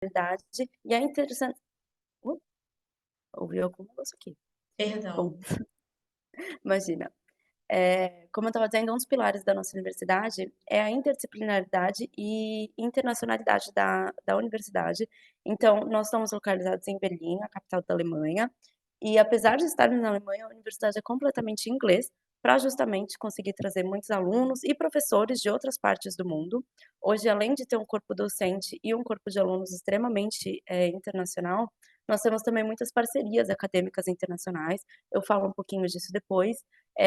Verdade, e é interessante ouviu algum negócio aqui. Perdão. Bom, imagina. Como eu estava dizendo, um dos pilares da nossa universidade é a interdisciplinaridade e internacionalidade da universidade. Então, nós estamos localizados em Berlim, a capital da Alemanha, e apesar de estarmos na Alemanha, a universidade é completamente em inglês, para justamente conseguir trazer muitos alunos e professores de outras partes do mundo. Hoje, além de ter um corpo docente e um corpo de alunos extremamente, internacional, nós temos também muitas parcerias acadêmicas internacionais, eu falo um pouquinho disso depois,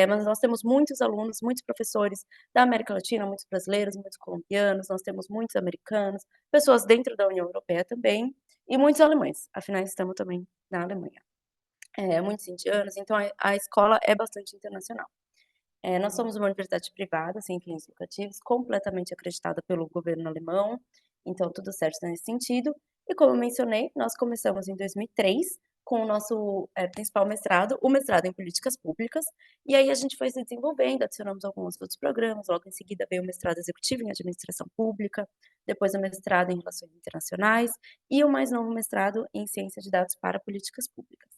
mas nós temos muitos alunos, muitos professores da América Latina, muitos brasileiros, muitos colombianos, nós temos muitos americanos, pessoas dentro da União Europeia também, e muitos alemães, afinal estamos também na Alemanha. Muitos indianos, então a escola é bastante internacional. Nós somos uma universidade privada, sem fins lucrativos, completamente acreditada pelo governo alemão, então tudo certo nesse sentido. E como eu mencionei, nós começamos em 2003 com o nosso, principal mestrado, o mestrado em políticas públicas, e aí a gente foi se desenvolvendo, adicionamos alguns outros programas, logo em seguida veio o mestrado executivo em administração pública, depois o mestrado em relações internacionais e o mais novo mestrado em ciência de dados para políticas públicas.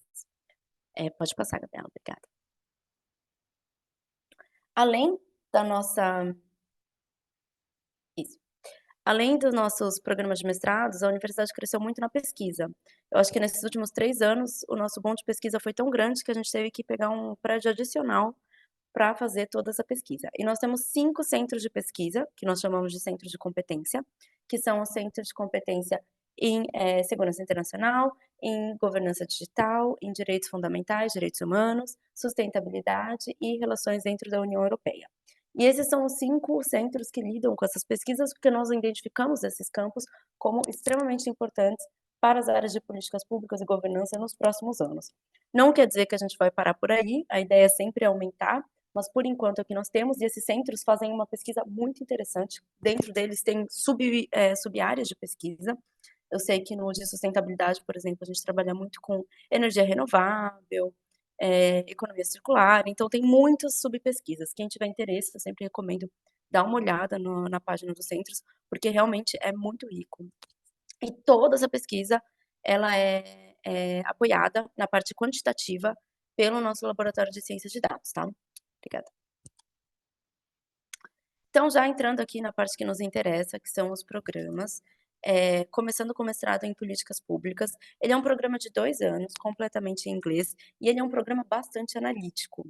Pode passar, Gabriela, obrigada. Além da nossa isso. Além dos nossos programas de mestrados, a universidade cresceu muito na pesquisa. Eu acho que nesses últimos 3 anos, o nosso boom de pesquisa foi tão grande que a gente teve que pegar um prédio adicional para fazer toda essa pesquisa. E nós temos 5 centros de pesquisa, que nós chamamos de centros de competência, que são os centros de competência em, segurança internacional, em governança digital, em direitos fundamentais, direitos humanos, sustentabilidade e relações dentro da União Europeia. E esses são os 5 centros que lidam com essas pesquisas, porque nós identificamos esses campos como extremamente importantes para as áreas de políticas públicas e governança nos próximos anos. Não quer dizer que a gente vai parar por aí, a ideia é sempre aumentar, mas por enquanto é o que nós temos, e esses centros fazem uma pesquisa muito interessante, dentro deles tem sub-áreas de pesquisa. Eu sei que no de sustentabilidade, por exemplo, a gente trabalha muito com energia renovável, economia circular, então tem muitas subpesquisas. Quem tiver interesse, eu sempre recomendo dar uma olhada na página dos centros, porque realmente é muito rico. E toda essa pesquisa, ela é apoiada na parte quantitativa pelo nosso laboratório de ciências de dados, tá. Obrigada. Então, já entrando aqui na parte que nos interessa, que são os programas, começando com o mestrado em políticas públicas, ele é um programa de 2 anos, completamente em inglês, e ele é um programa bastante analítico.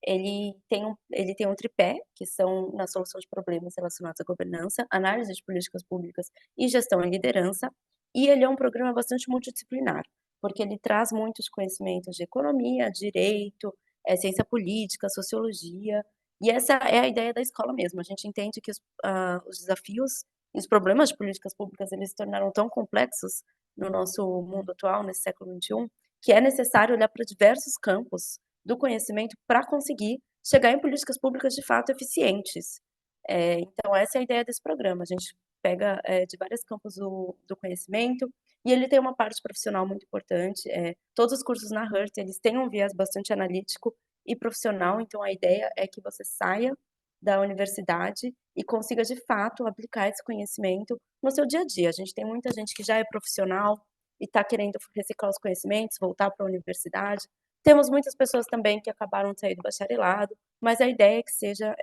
Ele tem um tripé, que são na solução de problemas relacionados à governança, análise de políticas públicas e gestão e liderança, e ele é um programa bastante multidisciplinar, porque ele traz muitos conhecimentos de economia, direito, ciência política, sociologia, e essa é a ideia da escola mesmo, a gente entende que os desafios e os problemas de políticas públicas, eles se tornaram tão complexos no nosso mundo atual, nesse século XXI, que é necessário olhar para diversos campos do conhecimento para conseguir chegar em políticas públicas de fato eficientes. Então essa é a ideia desse programa, a gente pega, de vários campos do conhecimento, e ele tem uma parte profissional muito importante, todos os cursos na Hurt, eles têm um viés bastante analítico e profissional, então a ideia é que você saia da universidade e consiga de fato aplicar esse conhecimento no seu dia a dia. A gente tem muita gente que já é profissional e está querendo reciclar os conhecimentos, voltar para a universidade. Temos muitas pessoas também que acabaram de sair do bacharelado, mas a ideia é que seja,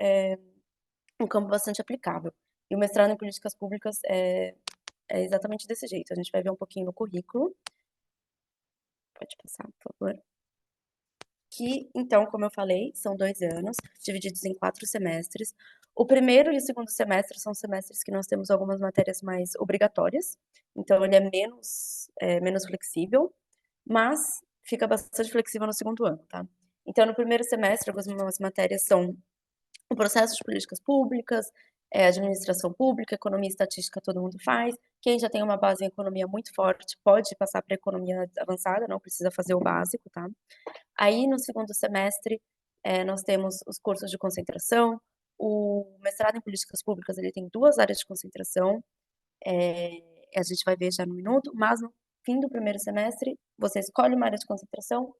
um campo bastante aplicável. E o mestrado em políticas públicas é exatamente desse jeito, a gente vai ver um pouquinho no currículo. Pode passar, por favor. Que então, como eu falei, são 2 anos, divididos em 4 semestres. O primeiro e o segundo semestre são semestres que nós temos algumas matérias mais obrigatórias, então ele é menos flexível, mas fica bastante flexível no segundo ano, tá. Então no primeiro semestre, algumas matérias são o processo de políticas públicas, administração pública, economia e estatística todo mundo faz. Quem já tem uma base em economia muito forte pode passar para economia avançada, não precisa fazer o básico, tá. Aí no segundo semestre, nós temos os cursos de concentração, o mestrado em políticas públicas ele tem 2 áreas de concentração, a gente vai ver já no minuto, mas no fim do primeiro semestre, você escolhe uma área de concentração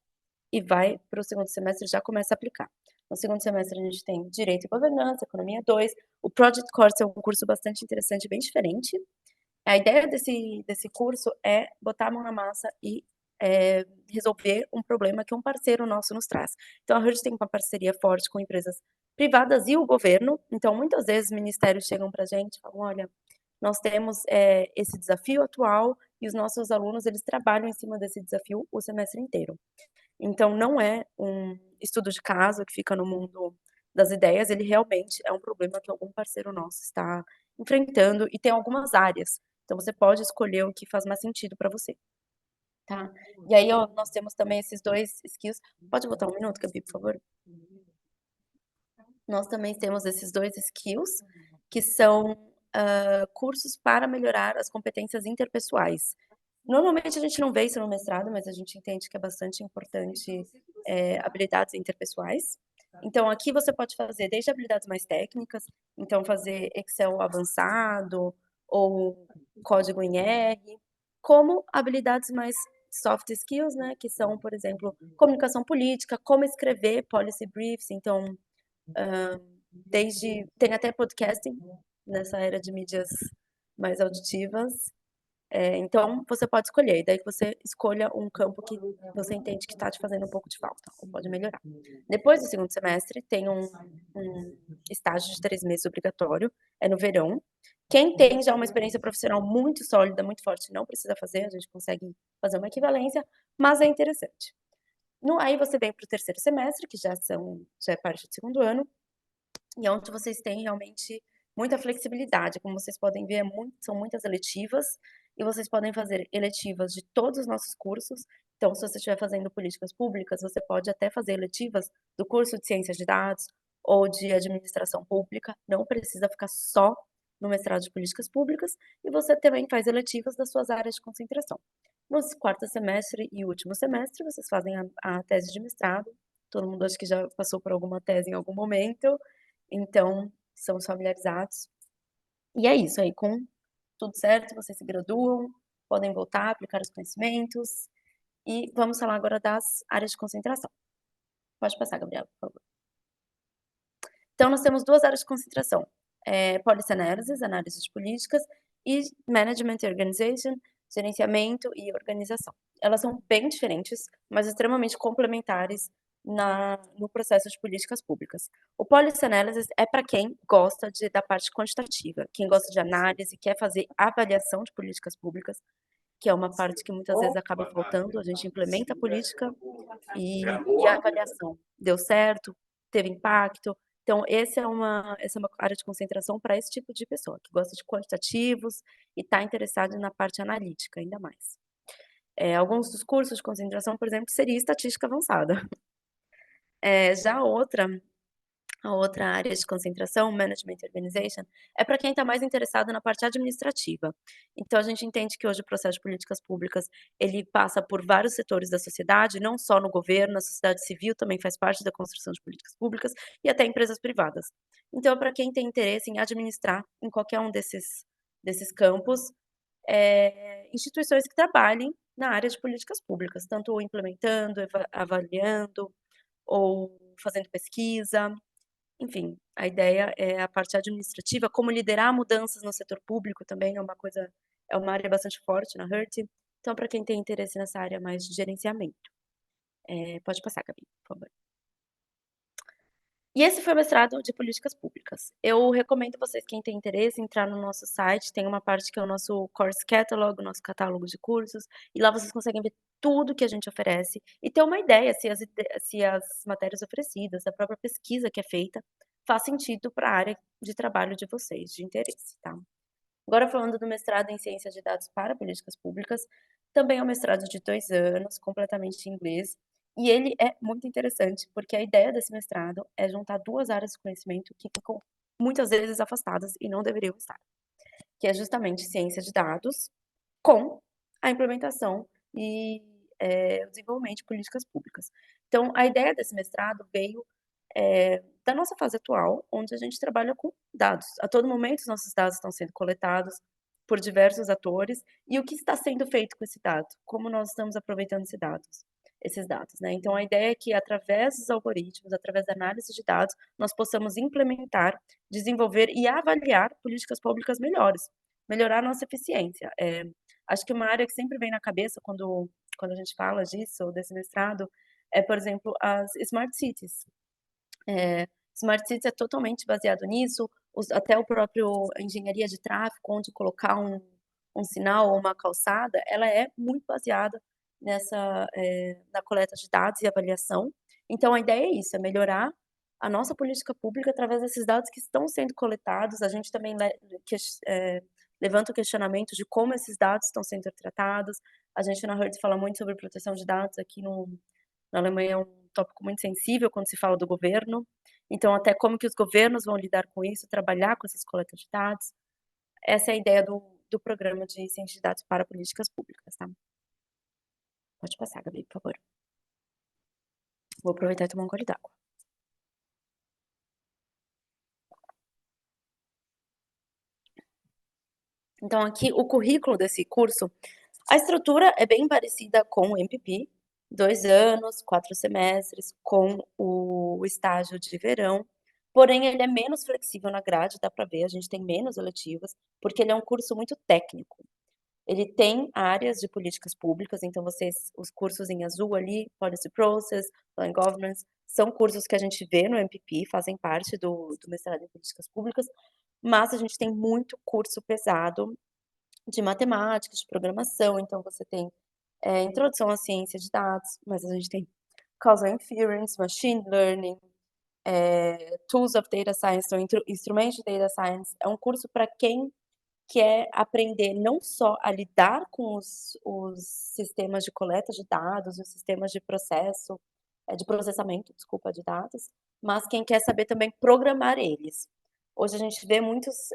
e vai para o segundo semestre e já começa a aplicar. No segundo semestre a gente tem Direito e Governança, Economia 2, o Project Course é um curso bastante interessante, bem diferente, A ideia desse curso é botar a mão na massa e, resolver um problema que um parceiro nosso nos traz. Então a Hurt tem uma parceria forte com empresas privadas e o governo, então muitas vezes ministérios chegam pra gente e falam: "Olha, nós temos, esse desafio atual e os nossos alunos eles trabalham em cima desse desafio o semestre inteiro". Então não é um estudo de caso que fica no mundo das ideias, ele realmente é um problema que algum parceiro nosso está enfrentando e tem algumas áreas, então você pode escolher o que faz mais sentido para você, tá. E aí, ó, nós temos também esses 2 skills pode voltar um minuto, Gabi, por favor? Nós também temos esses 2 skills, que são, cursos para melhorar as competências interpessoais. Normalmente a gente não vê isso no mestrado, mas a gente entende que é bastante importante, habilidades interpessoais. Então aqui você pode fazer desde habilidades mais técnicas, então fazer Excel avançado ou código em R, como habilidades mais soft skills, né, que são, por exemplo, comunicação política, como escrever policy briefs, então, desde tem até podcasting nessa era de mídias mais auditivas, então você pode escolher, e daí que você escolha um campo que você entende que está te fazendo um pouco de falta, ou pode melhorar. Depois do segundo semestre tem um estágio de 3 meses obrigatório, é no verão. Quem tem já uma experiência profissional muito sólida, muito forte, não precisa fazer, a gente consegue fazer uma equivalência, mas é interessante. No aí você vem para o terceiro semestre, que já é parte do segundo ano, e é onde vocês têm realmente muita flexibilidade, como vocês podem ver são muitas eletivas, e vocês podem fazer eletivas de todos os nossos cursos, então se você estiver fazendo políticas públicas, você pode até fazer eletivas do curso de ciências de dados, ou de administração pública, não precisa ficar só no mestrado de políticas públicas, e você também faz eletivas das suas áreas de concentração. No quarto semestre e último semestre, vocês fazem a tese de mestrado, todo mundo acho que já passou por alguma tese em algum momento, então, somos familiarizados. E é isso, aí com tudo certo, vocês se graduam, podem voltar, aplicar os conhecimentos, e vamos falar agora das áreas de concentração. Pode passar, Gabriela, por favor. Então nós temos 2 áreas de concentração, Policy Analysis, análise de políticas, e Management and Organization, gerenciamento e organização. Elas são bem diferentes, mas extremamente complementares no processo de políticas públicas. O Policy Analysis é para quem gosta da parte quantitativa, quem gosta de análise, quer fazer avaliação de políticas públicas, que é uma parte que muitas vezes acaba faltando, a gente implementa a política e a avaliação. Deu certo? Teve impacto? Então essa é uma área de concentração para esse tipo de pessoa, que gosta de quantitativos e está interessado na parte analítica ainda mais. Alguns dos cursos de concentração, por exemplo, seria estatística avançada. Já a outra área de concentração, Management Organization, é para quem está mais interessado na parte administrativa. Então a gente entende que hoje o processo de políticas públicas, ele passa por vários setores da sociedade, não só no governo, a sociedade civil também faz parte da construção de políticas públicas e até empresas privadas. Então para quem tem interesse em administrar em qualquer um desses campos, instituições que trabalhem na área de políticas públicas, tanto implementando, avaliando ou fazendo pesquisa. Enfim, a ideia é a parte administrativa, como liderar mudanças no setor público também é uma área bastante forte na Hurt, então para quem tem interesse nessa área mais de gerenciamento. Pode passar, Gabi, por favor. E esse foi o mestrado de políticas públicas. Eu recomendo vocês, quem tem interesse, entrar no nosso site, tem uma parte que é o nosso course catalog, o nosso catálogo de cursos, e lá vocês conseguem ver tudo que a gente oferece e ter uma ideia se as matérias oferecidas, a própria pesquisa que é feita, faz sentido para a área de trabalho de vocês, de interesse, tá. Agora falando do mestrado em ciências de dados para políticas públicas, também é um mestrado de 2 anos, completamente em inglês, e ele é muito interessante, porque a ideia desse mestrado é juntar 2 áreas de conhecimento que ficam muitas vezes afastadas e não deveriam estar, que é justamente ciência de dados com a implementação e, o desenvolvimento de políticas públicas. Então a ideia desse mestrado veio, da nossa fase atual, onde a gente trabalha com dados. A todo momento os nossos dados estão sendo coletados por diversos atores, e o que está sendo feito com esse dado? Como nós estamos aproveitando esses dados, né. Então a ideia é que através dos algoritmos, através da análise de dados, nós possamos implementar, desenvolver e avaliar políticas públicas melhorar a nossa eficiência. Acho que uma área que sempre vem na cabeça quando a gente fala disso, desse mestrado, é, por exemplo, as smart cities. Eh, Smart cities é totalmente baseado nisso, até o próprio a engenharia de tráfego, onde colocar um sinal ou uma calçada, ela é muito baseada na coleta de dados e avaliação. Então a ideia é isso, é melhorar a nossa política pública através desses dados que estão sendo coletados. A gente também levanta o questionamento de como esses dados estão sendo tratados. A gente na Hertz fala muito sobre proteção de dados aqui na Alemanha, é um tópico muito sensível quando se fala do governo. Então, até como que os governos vão lidar com isso, trabalhar com essas coletas de dados. Essa é a ideia do programa de ciência de dados para políticas públicas, tá. Pode passar, Gabi, por favor. Vou aproveitar e tomar um gole d'água. Então aqui o currículo desse curso, a estrutura é bem parecida com o MPP, 2 anos, 4 semestres, com o estágio de verão, porém ele é menos flexível na grade, dá para ver, a gente tem menos eletivas, porque ele é um curso muito técnico. Ele tem áreas de políticas públicas, então os cursos em azul ali, Policy Process, Law and Governance, são cursos que a gente vê no MPP, fazem parte do mestrado em políticas públicas, mas a gente tem muito curso pesado de matemática, de programação, então você tem, introdução à ciência de dados, mas a gente tem causal inference, machine learning, tools of data science, então instrumentos de data science, é um curso para quem quer aprender não só a lidar com os sistemas de coleta de dados, os sistemas de de processamento, desculpa, de dados, mas quem quer saber também programar eles. Hoje a gente vê muitos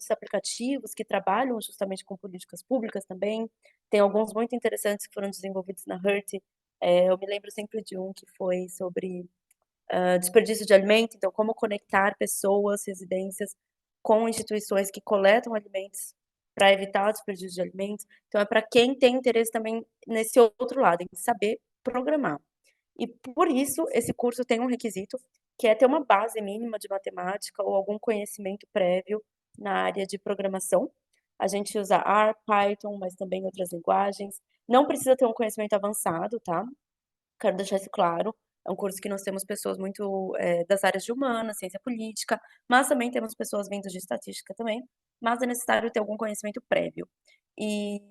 aplicativos que trabalham justamente com políticas públicas também, tem alguns muito interessantes que foram desenvolvidos na Hertz, eu me lembro sempre de um que foi sobre desperdício de alimento, então como conectar pessoas, residências, com instituições que coletam alimentos para evitar o desperdício de alimentos. Então é para quem tem interesse também nesse outro lado, em saber programar. E por isso esse curso tem um requisito, que é ter uma base mínima de matemática ou algum conhecimento prévio na área de programação. A gente usa R, Python, mas também outras linguagens. Não precisa ter um conhecimento avançado, tá? Quero deixar isso claro. É um curso que nós temos pessoas muito, das áreas de humanas, ciência política, mas também temos pessoas vindas de estatística também, mas é necessário ter algum conhecimento prévio. E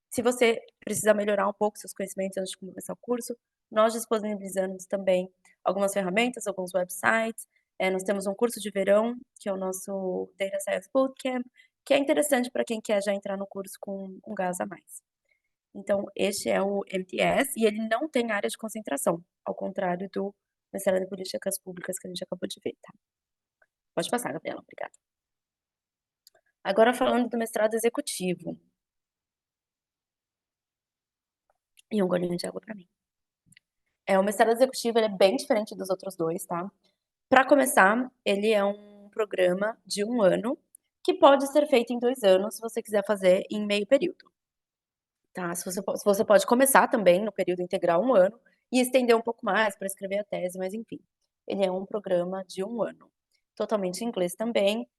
se você precisa melhorar um pouco seus conhecimentos antes de começar o curso, nós disponibilizamos também algumas ferramentas, alguns websites, nós temos um curso de verão, que é o nosso Data Science Bootcamp, que é interessante para quem quer já entrar no curso com um gás a mais. Então, este é o MTS e ele não tem área de concentração, ao contrário do mestrado em políticas públicas que a gente acabou de ver, tá. Pode passar, Gabriela, obrigada. Agora falando do mestrado executivo. E um golinho de água para mim. O mestrado executivo, ele é bem diferente dos outros 2, tá. Para começar, ele é um programa de 1 ano, que pode ser feito em 2 anos, se você quiser fazer em meio período. Tá, se você pode começar também no período integral 1 ano, e estender um pouco mais para escrever a tese, mas enfim, ele é um programa de 1 ano, totalmente em inglês também,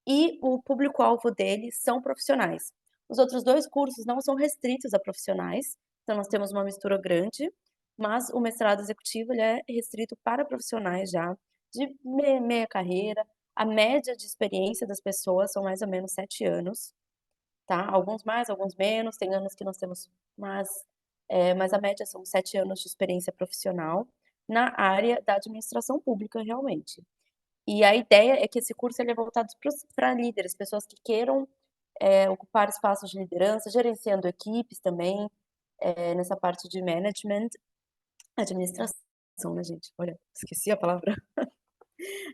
e o público-alvo dele são profissionais. Os outros 2 cursos não são restritos a profissionais, então nós temos uma mistura grande, mas o mestrado executivo ele é restrito para profissionais já de meia carreira, a média de experiência das pessoas são mais ou menos 7 anos. Tá, alguns mais, alguns menos, tem anos que nós temos mas, mas a média são 7 anos de experiência profissional na área da administração pública realmente. E a ideia é que esse curso ele é voltado para líderes, pessoas que queiram, ocupar espaços de liderança, gerenciando equipes também, nessa parte de management, administração, né gente, olha, esqueci a palavra.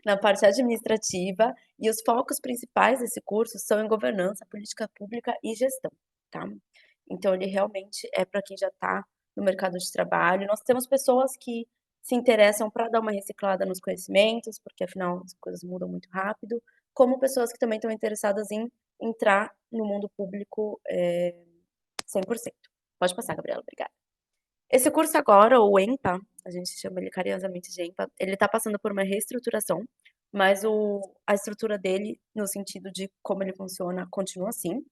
Na parte administrativa, e os focos principais desse curso são em governança, política pública e gestão, tá. Então ele realmente é para quem já está no mercado de trabalho. Nós temos pessoas que se interessam para dar uma reciclada nos conhecimentos, porque afinal as coisas mudam muito rápido, como pessoas que também estão interessadas em entrar no mundo público, 100%. Pode passar, Gabriela, obrigada. Esse curso agora, o EMPA, a gente chama ele carinhosamente de EMPA, ele está passando por uma reestruturação, mas a estrutura dele, no sentido de como ele funciona, continua assim.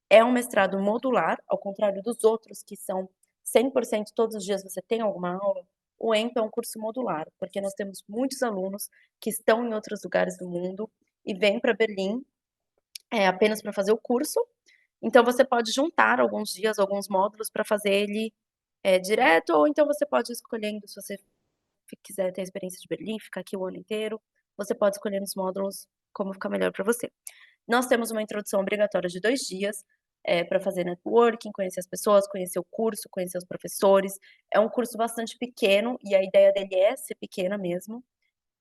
É um mestrado modular, ao contrário dos outros que são 100% todos os dias você tem alguma aula, o EMP é um curso modular, porque nós temos muitos alunos que estão em outros lugares do mundo e vêm para Berlim, apenas para fazer o curso, então você pode juntar alguns dias, alguns módulos para fazer ele, direto, ou então você pode ir escolhendo, se você quiser ter a experiência de Berlim, ficar aqui o ano inteiro, você pode escolher nos módulos como ficar melhor para você. Nós temos uma introdução obrigatória de 2 dias, para fazer networking, conhecer as pessoas, conhecer o curso, conhecer os professores. É um curso bastante pequeno e a ideia dele é ser pequena mesmo,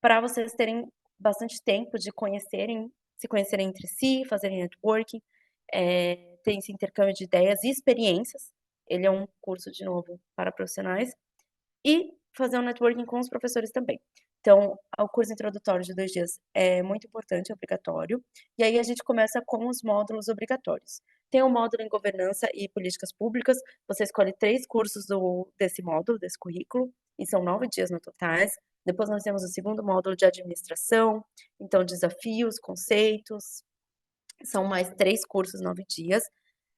para vocês terem bastante tempo de se conhecerem entre si, fazerem networking, ter esse intercâmbio de ideias e experiências. Ele é um curso, de novo, para profissionais, e fazer um networking com os professores também. Então, o curso introdutório de 2 dias é muito importante, é obrigatório, e aí a gente começa com os módulos obrigatórios. Tem o módulo em governança e políticas públicas, você escolhe 3 cursos desse módulo, desse currículo, e são 9 dias no totais. Depois nós temos o segundo módulo de administração, então desafios, conceitos, são mais 3 cursos, 9 dias.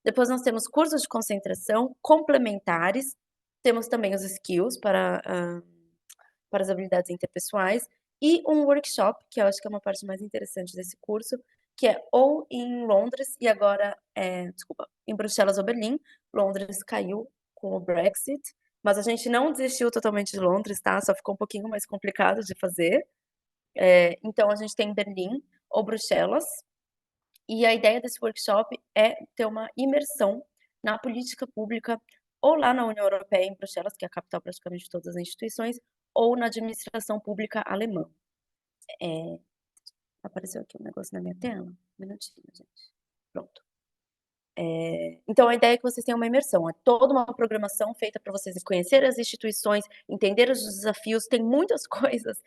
Depois nós temos cursos de concentração complementares, temos também os skills para as habilidades interpessoais, e um workshop, que eu acho que é uma parte mais interessante desse curso, que é ou em Londres e agora, desculpa, em Bruxelas ou Berlim. Londres caiu com o Brexit, mas a gente não desistiu totalmente de Londres, tá, só ficou um pouquinho mais complicado de fazer. Então a gente tem Berlim ou Bruxelas, e a ideia desse workshop é ter uma imersão na política pública, ou lá na União Europeia, em Bruxelas, que é a capital praticamente de todas as instituições, ou na administração pública alemã. Apareceu aqui um negócio na minha tela? Um minutinho, gente. Pronto. Então a ideia é que vocês tenham uma imersão, é toda uma programação feita para vocês conhecerem as instituições, entender os desafios, tem muitas coisas,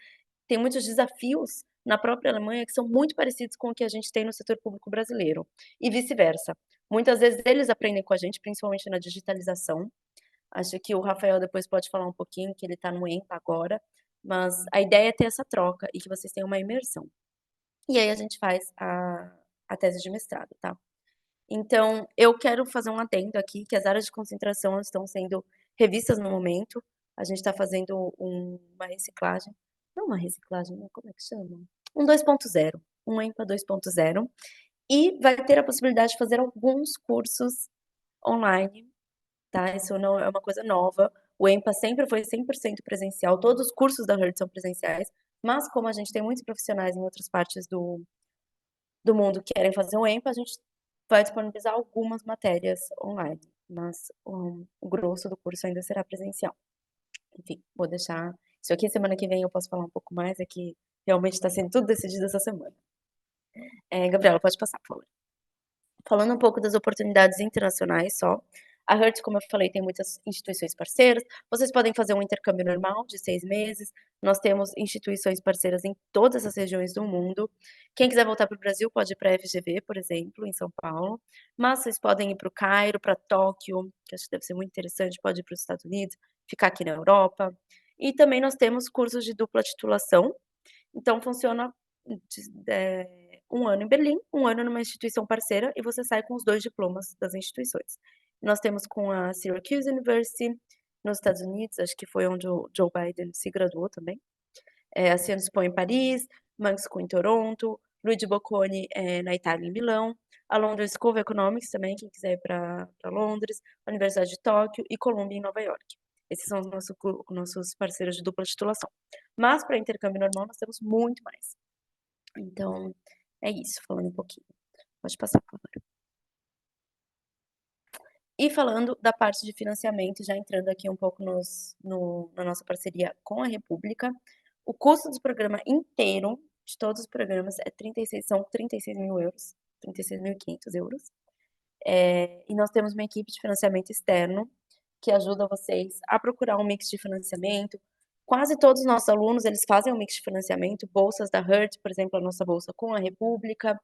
tem muitos desafios na própria Alemanha que são muito parecidos com o que a gente tem no setor público brasileiro, e vice-versa. Muitas vezes eles aprendem com a gente, principalmente na digitalização. Acho que o Rafael depois pode falar um pouquinho, que ele está no EMPA agora, mas a ideia é ter essa troca e que vocês tenham uma imersão. E aí a gente faz a tese de mestrado, tá. Então, eu quero fazer um adendo aqui, que as áreas de concentração estão sendo revistas no momento. A gente está fazendo uma reciclagem, não uma reciclagem, né, como é que chama? Um 2.0, um EMPA 2.0, e vai ter a possibilidade de fazer alguns cursos online, tá, isso não é uma coisa nova. O EMPA sempre foi 100% presencial, todos os cursos da Hertz são presenciais, mas como a gente tem muitos profissionais em outras partes do mundo que querem fazer o EMPA, a gente vai disponibilizar algumas matérias online, mas o grosso do curso ainda será presencial. Enfim, vou deixar isso aqui, semana que vem eu posso falar um pouco mais, é que realmente está sendo tudo decidido essa semana. Gabriela, pode passar, por favor. Falando um pouco das oportunidades internacionais só, a Hertz, como eu falei, tem muitas instituições parceiras, vocês podem fazer um intercâmbio normal de 6 meses, nós temos instituições parceiras em todas as regiões do mundo. Quem quiser voltar para o Brasil pode ir para a FGV, por exemplo, em São Paulo, mas vocês podem ir para o Cairo, para Tóquio, que acho que deve ser muito interessante, pode ir para os Estados Unidos, ficar aqui na Europa. E também nós temos cursos de dupla titulação, então funciona de 1 ano em Berlim, 1 ano numa instituição parceira e você sai com os 2 diplomas das instituições. Nós temos com a Syracuse University, nos Estados Unidos, acho que foi onde o Joe Biden se graduou também, a Sciences Po em Paris, Manx School em Toronto, Luigi Bocconi, na Itália, em Milão, a London School of Economics também, quem quiser ir pra Londres, a Universidade de Tóquio e Columbia, em Nova York. Esses são os nossos parceiros de dupla titulação. Mas para intercâmbio normal nós temos muito mais. Então, é isso, falando um pouquinho. Pode passar, por favor. E falando da parte de financiamento, já entrando aqui um pouco na nossa parceria com a República, o custo do programa inteiro, de todos os programas, são 36.000 euros, 36.500 euros. E nós temos uma equipe de financiamento externo, que ajuda vocês a procurar um mix de financiamento. Quase todos os nossos alunos, eles fazem um mix de financiamento, bolsas da Hertz, por exemplo, a nossa bolsa com a República,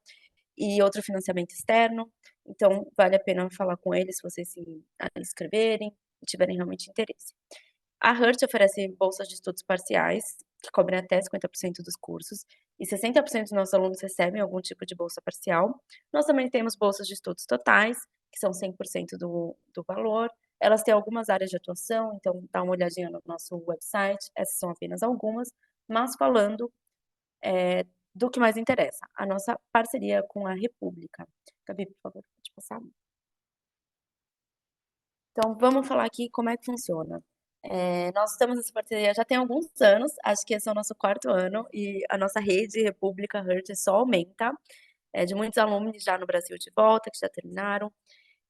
e outro financiamento externo. Então, vale a pena falar com eles se vocês se inscreverem e tiverem realmente interesse. A Hertz oferece bolsas de estudos parciais, que cobrem até 50% dos cursos, e 60% dos nossos alunos recebem algum tipo de bolsa parcial. Nós também temos bolsas de estudos totais, que são 100% do valor. Elas têm algumas áreas de atuação, então dá uma olhadinha no nosso website, essas são apenas algumas, mas falando, do que mais interessa, a nossa parceria com a República. Gabi, por favor, pode passar? Então vamos falar aqui como é que funciona. Nós estamos nessa parceria já tem alguns anos, acho que esse é o nosso 4º ano, e a nossa rede República Hurt só aumenta, de muitos alunos já no Brasil de volta, que já terminaram.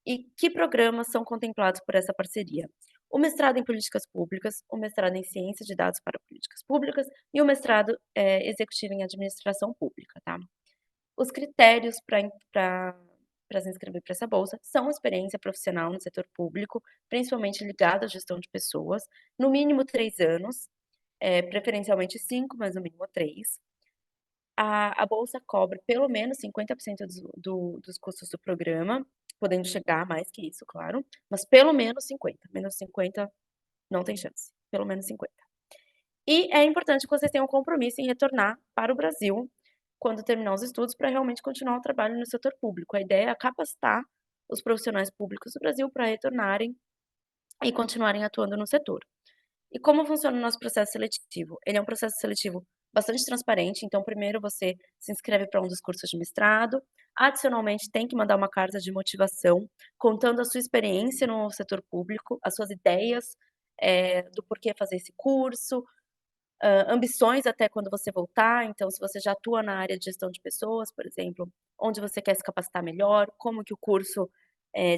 E que programas são contemplados por essa parceria? O mestrado em políticas públicas, o mestrado em ciência de dados para políticas públicas e o mestrado, executivo em administração pública, tá? Os critérios para se inscrever para essa bolsa são experiência profissional no setor público, principalmente ligada à gestão de pessoas, no mínimo 3 anos, preferencialmente 5, mas no mínimo 3. A bolsa cobre pelo menos 50% dos custos do programa, podendo chegar a mais que isso, claro, mas pelo menos 50, menos 50 não tem chance, pelo menos 50. E é importante que vocês tenham um compromisso em retornar para o Brasil quando terminar os estudos, para realmente continuar o trabalho no setor público. A ideia é capacitar os profissionais públicos do Brasil para retornarem e continuarem atuando no setor. E como funciona o nosso processo seletivo? Ele é um processo seletivo bastante transparente, então primeiro você se inscreve para um dos cursos de mestrado, adicionalmente tem que mandar uma carta de motivação, contando a sua experiência no setor público, as suas ideias, do porquê fazer esse curso, ambições até quando você voltar, então se você já atua na área de gestão de pessoas, por exemplo, onde você quer se capacitar melhor, como que o curso,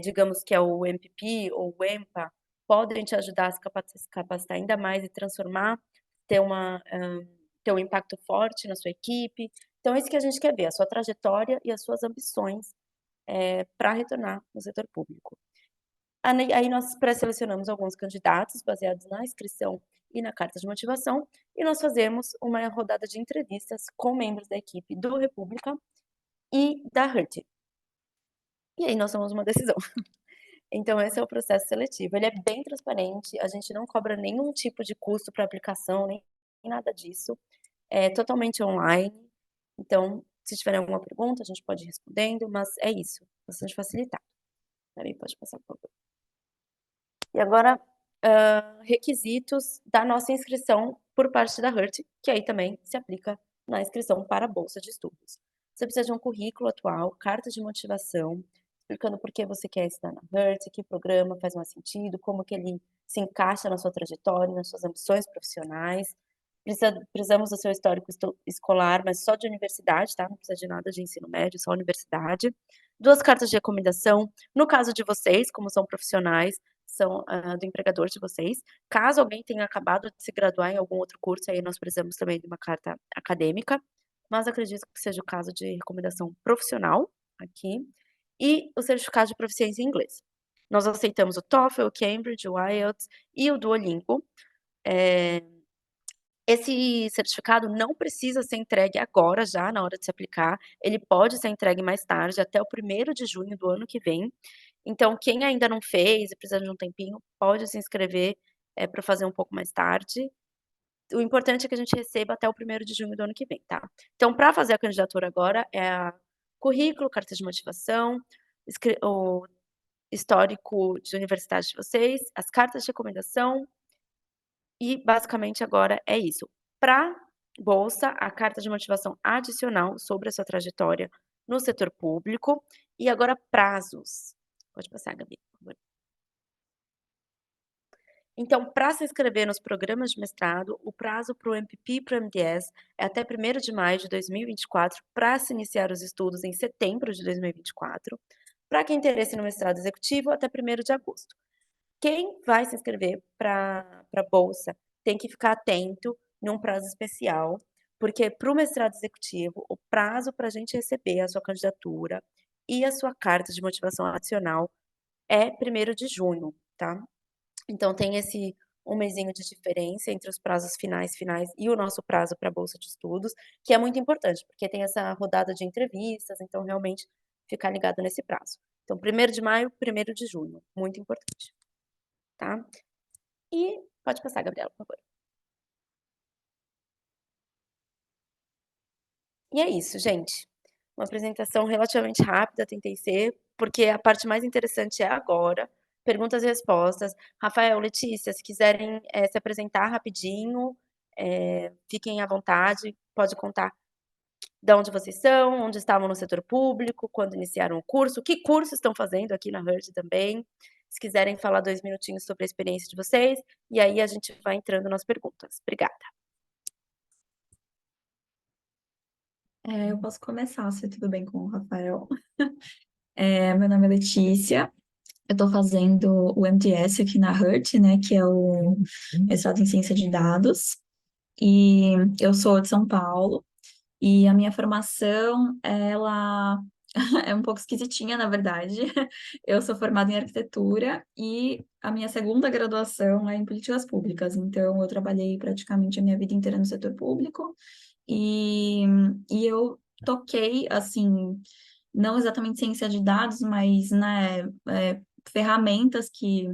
digamos que é o MPP ou o EMPA, podem te ajudar a se capacitar ainda mais e transformar, ter ter um impacto forte na sua equipe. Então é isso que a gente quer ver, a sua trajetória e as suas ambições, para retornar no setor público. Aí nós pré-selecionamos alguns candidatos baseados na inscrição e na carta de motivação, e nós fazemos uma rodada de entrevistas com membros da equipe do República e da Hurt. E aí nós tomamos uma decisão. Então esse é o processo seletivo, ele é bem transparente, a gente não cobra nenhum tipo de custo para aplicação, nem nada disso, é totalmente online, então se tiverem alguma pergunta a gente pode ir respondendo, mas é isso, bastante facilitado. Também pode passar por favor. E agora, requisitos da nossa inscrição por parte da Hurt, que aí também se aplica na inscrição para a bolsa de estudos. Você precisa de um currículo atual, carta de motivação, explicando por que você quer estudar na Hurt, que programa faz mais sentido, como que ele se encaixa na sua trajetória, nas suas ambições profissionais. Precisamos do seu histórico escolar, mas só de universidade, tá? Não precisa de nada de ensino médio, só universidade. 2 cartas de recomendação. No caso de vocês, como são profissionais, são, do empregador de vocês. Caso alguém tenha acabado de se graduar em algum outro curso, aí nós precisamos também de uma carta acadêmica, mas acredito que seja o caso de recomendação profissional aqui, e o certificado de proficiência em inglês. Nós aceitamos o TOEFL, o Cambridge, o IELTS e o Duolingo. Eh, Esse certificado não precisa ser entregue agora já, na hora de se aplicar, ele pode ser entregue mais tarde, até o 1º de junho do ano que vem. Então quem ainda não fez e precisa de um tempinho, pode se inscrever, pra fazer um pouco mais tarde. O importante é que a gente receba até o 1º de junho do ano que vem, tá. Então pra fazer a candidatura agora, currículo, carta de motivação, o histórico de universidade de vocês, as cartas de recomendação, e basicamente agora é isso. Pra bolsa, a carta de motivação adicional sobre a sua trajetória no setor público, e agora prazos. Pode passar, Gabi, por favor. Então, para se inscrever nos programas de mestrado, o prazo para o MPP e para o MDS é até 1º de maio de 2024, para se iniciar os estudos em setembro de 2024. Para quem tem interesse no mestrado executivo, até 1º de agosto. Quem vai se inscrever para a bolsa tem que ficar atento num prazo especial, porque para o mestrado executivo, o prazo para a gente receber a sua candidatura e a sua carta de motivação adicional é 1º de junho, tá. Então tem esse um mesinho de diferença entre os prazos finais e o nosso prazo para a bolsa de estudos, que é muito importante, porque tem essa rodada de entrevistas, então realmente ficar ligado nesse prazo. Então 1º de maio, 1º de junho, muito importante, tá. E pode passar, Gabriela, por favor. E é isso, gente. Uma apresentação relativamente rápida, tentei ser, porque a parte mais interessante é agora, perguntas e respostas. Rafael, Letícia, se quiserem, se apresentar rapidinho, fiquem à vontade, pode contar de onde vocês são, onde estavam no setor público, quando iniciaram o curso, que curso estão fazendo aqui na Hurd também. Se quiserem falar 2 minutinhos sobre a experiência de vocês, e aí a gente vai entrando nas perguntas. Obrigada. Eu posso começar, se tudo bem com o Rafael. Meu nome é Letícia, eu estou fazendo o MDS aqui na HURT, né, que é o mestrado em Ciência de Dados, e eu sou de São Paulo, e a minha formação, ela é um pouco esquisitinha, na verdade. Eu sou formada em arquitetura e a minha segunda graduação é em políticas públicas, então eu trabalhei praticamente a minha vida inteira no setor público, e, e eu toquei, assim, não exatamente ciência de dados, mas, né, ferramentas que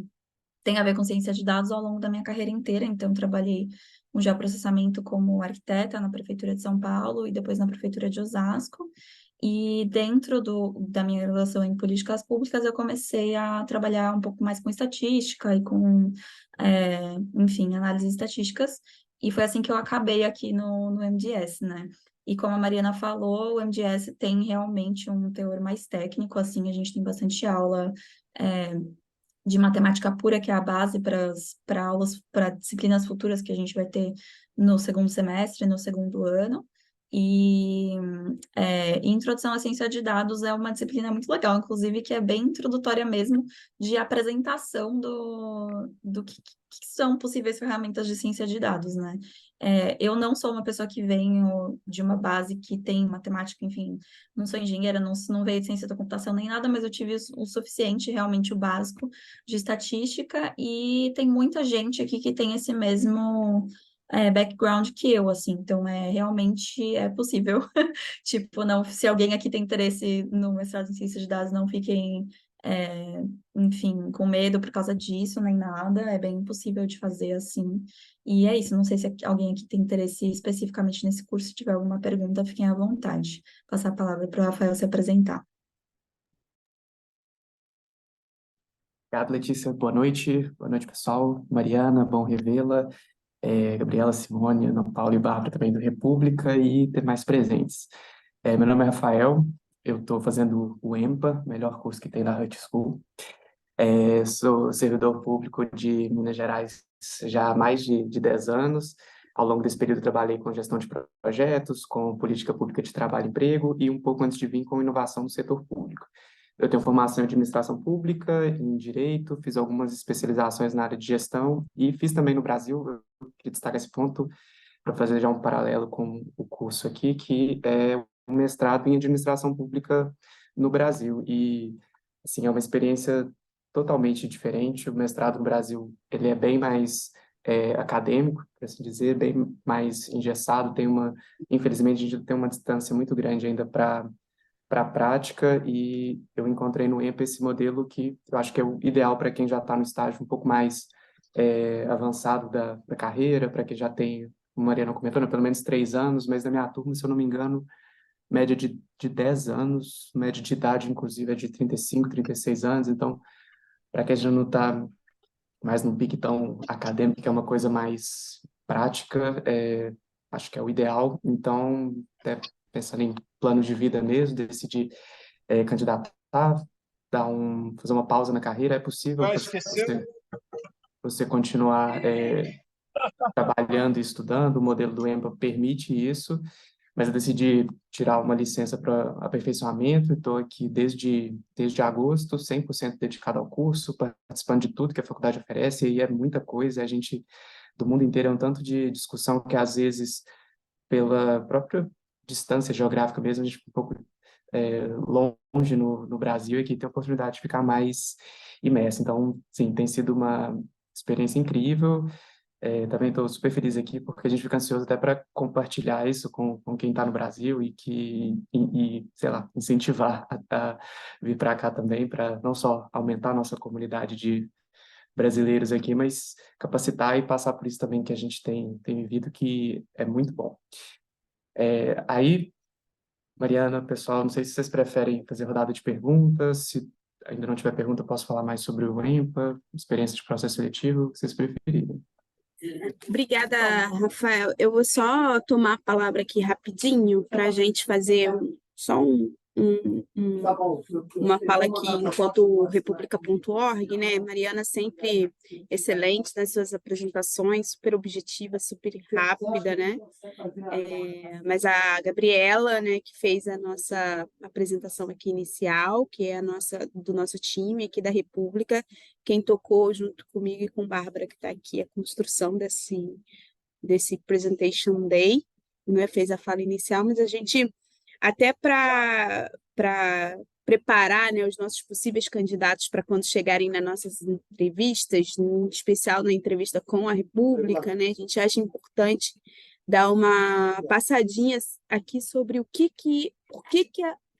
têm a ver com ciência de dados ao longo da minha carreira inteira. Então, trabalhei com geoprocessamento como arquiteta na Prefeitura de São Paulo e depois na Prefeitura de Osasco. E dentro da minha graduação em políticas públicas, eu comecei a trabalhar um pouco mais com estatística e com, enfim, análises estatísticas. E foi assim que eu acabei aqui no MDS, né? E como a Mariana falou, o MDS tem realmente um teor mais técnico, assim, a gente tem bastante aula de matemática pura, que é a base para aulas, para disciplinas futuras que a gente vai ter no segundo semestre, no segundo ano. E introdução à ciência de dados é uma disciplina muito legal, inclusive, que é bem introdutória mesmo, de apresentação do que são possíveis ferramentas de ciência de dados, né? Eu não sou uma pessoa que venho de uma base que tem matemática, enfim, não sou engenheira, não veio de ciência da computação nem nada, mas eu tive o suficiente, realmente o básico, de estatística, e tem muita gente aqui que tem esse mesmo background que eu, assim, então realmente é possível. Tipo, não, se alguém aqui tem interesse no mestrado em ciência de dados, não fiquem, enfim, com medo por causa disso, nem nada, é bem possível de fazer assim. E é isso, não sei se alguém aqui tem interesse especificamente nesse curso, se tiver alguma pergunta, fiquem à vontade. Passar a palavra para o Rafael se apresentar. Obrigado, Letícia. Boa noite. Boa noite, pessoal. Mariana, bom revê-la. Gabriela, Simone, Ana Paula e Bárbara também do República e demais presentes. Meu nome é Rafael, eu estou fazendo o EMPA, melhor curso que tem na Hut School. Sou servidor público de Minas Gerais já há mais de 10 anos. Ao longo desse período, trabalhei com gestão de projetos, com política pública de trabalho e emprego e um pouco antes de vir com inovação no setor público. Eu tenho formação em administração pública, em direito, fiz algumas especializações na área de gestão e fiz também no Brasil, eu queria destacar esse ponto para fazer já um paralelo com o curso aqui, que é um mestrado em administração pública no Brasil. E, assim, é uma experiência totalmente diferente. O mestrado no Brasil, ele é bem mais acadêmico, por assim dizer, bem mais engessado, infelizmente, a gente tem uma distância muito grande ainda para a prática, e eu encontrei no EMPA esse modelo que eu acho que é o ideal para quem já está no estágio um pouco mais avançado da carreira, para quem já tem, como a Mariana comentou, né, pelo menos 3 anos, mas na minha turma, se eu não me engano, média de 10 anos, média de idade, inclusive, é de 35, 36 anos, então, para quem já não está mais no pique tão acadêmico, que é uma coisa mais prática, acho que é o ideal. Então, até pensando em plano de vida mesmo, decidir candidatar, fazer uma pausa na carreira, é possível Ah, esqueceu? você continuar trabalhando e estudando, o modelo do EMPA permite isso, mas eu decidi tirar uma licença para aperfeiçoamento, estou aqui desde agosto, 100% dedicado ao curso, participando de tudo que a faculdade oferece, e é muita coisa, a gente, do mundo inteiro, é um tanto de discussão que, às vezes, pela própria distância geográfica mesmo, a gente fica um pouco longe no Brasil, e aqui tem a oportunidade de ficar mais imerso. Então, sim, tem sido uma experiência incrível. Também estou super feliz aqui, porque a gente fica ansioso até para compartilhar isso com quem está no Brasil sei lá, incentivar a vir para cá também, para não só aumentar a nossa comunidade de brasileiros aqui, mas capacitar e passar por isso também que a gente tem vivido, que é muito bom. Aí, Mariana, pessoal, não sei se vocês preferem fazer rodada de perguntas, se ainda não tiver pergunta, eu posso falar mais sobre o EMPA, experiência de processo seletivo, o que vocês preferirem. Obrigada, Rafael. Eu vou só tomar a palavra aqui rapidinho para a gente fazer uma fala aqui enquanto República.org, né? Mariana sempre excelente nas suas apresentações, super objetiva, super rápida, né? Mas a Gabriela, né, que fez a nossa apresentação aqui inicial, que é do nosso time aqui da República, quem tocou junto comigo e com Bárbara, que está aqui, a construção desse Presentation Day, né, fez a fala inicial, mas a gente, até para preparar, né, os nossos possíveis candidatos para quando chegarem nas nossas entrevistas, em especial na entrevista com a República, né, a gente acha importante dar uma passadinha aqui sobre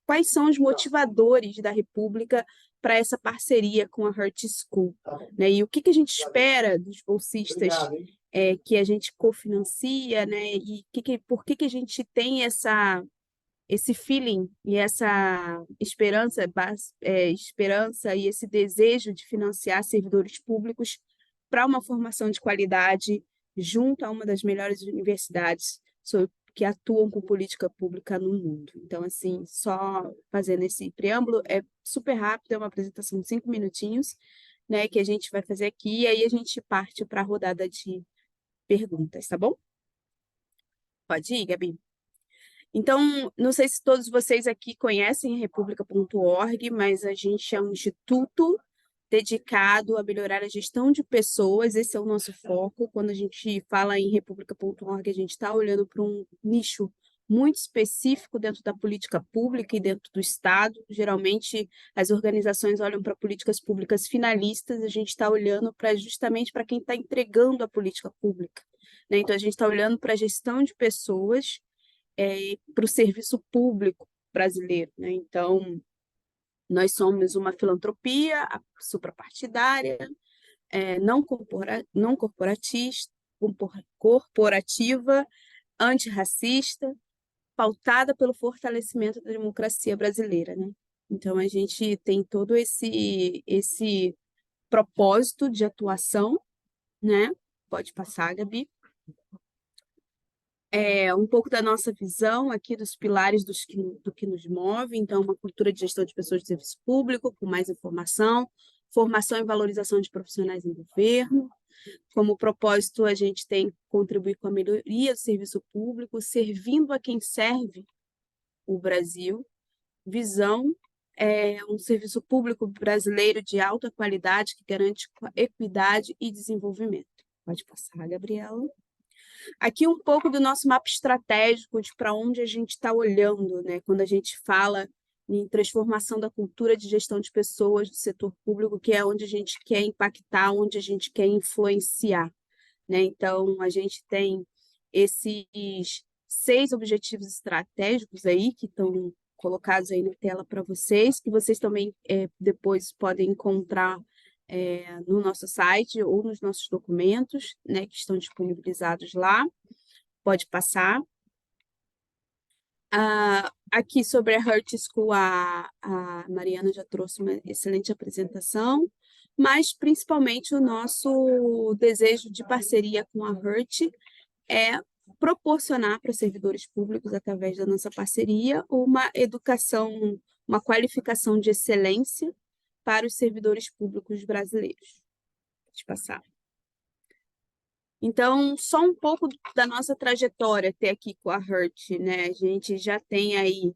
quais são os motivadores da República para essa parceria com a Hurt School, né? E o que a gente espera dos bolsistas que a gente cofinancia, né? E por que a gente tem esse feeling e essa esperança e esse desejo de financiar servidores públicos para uma formação de qualidade junto a uma das melhores universidades que atuam com política pública no mundo. Então, assim, só fazendo esse preâmbulo, é super rápido, é uma apresentação de 5 minutinhos, né, que a gente vai fazer aqui, e aí a gente parte para a rodada de perguntas, tá bom? Pode ir, Gabi. Então, não sei se todos vocês aqui conhecem a República.org, mas a gente é um instituto dedicado a melhorar a gestão de pessoas, esse é o nosso foco. Quando a gente fala em República.org, a gente está olhando para um nicho muito específico dentro da política pública e dentro do Estado. Geralmente, as organizações olham para políticas públicas finalistas, a gente está olhando justamente para quem está entregando a política pública, né? Então, a gente está olhando para a gestão de pessoas, para o serviço público brasileiro, né? Então, nós somos uma filantropia suprapartidária, não corporativa, antirracista, pautada pelo fortalecimento da democracia brasileira, né? Então, a gente tem todo esse propósito de atuação, né? Pode passar, Gabi. Um pouco da nossa visão aqui dos pilares do que nos move, então uma cultura de gestão de pessoas de serviço público, com mais informação, formação e valorização de profissionais em governo. Como propósito, a gente tem contribuir com a melhoria do serviço público, servindo a quem serve o Brasil. Visão é um serviço público brasileiro de alta qualidade que garante equidade e desenvolvimento. Pode passar, Gabriela. Aqui um pouco do nosso mapa estratégico de para onde a gente está olhando, né? Quando a gente fala em transformação da cultura de gestão de pessoas do setor público, que é onde a gente quer impactar, onde a gente quer influenciar, né? Então, a gente tem esses 6 objetivos estratégicos aí que estão colocados aí na tela para vocês, que vocês também depois podem encontrar no nosso site ou nos nossos documentos, né, que estão disponibilizados lá. Pode passar. Aqui sobre a Hurt School, a Mariana já trouxe uma excelente apresentação, mas principalmente o nosso desejo de parceria com a Hurt é proporcionar para servidores públicos, através da nossa parceria, uma educação, uma qualificação de excelência para os servidores públicos brasileiros. Pode passar. Então, só um pouco da nossa trajetória até aqui com a Hurt, né? A gente já tem aí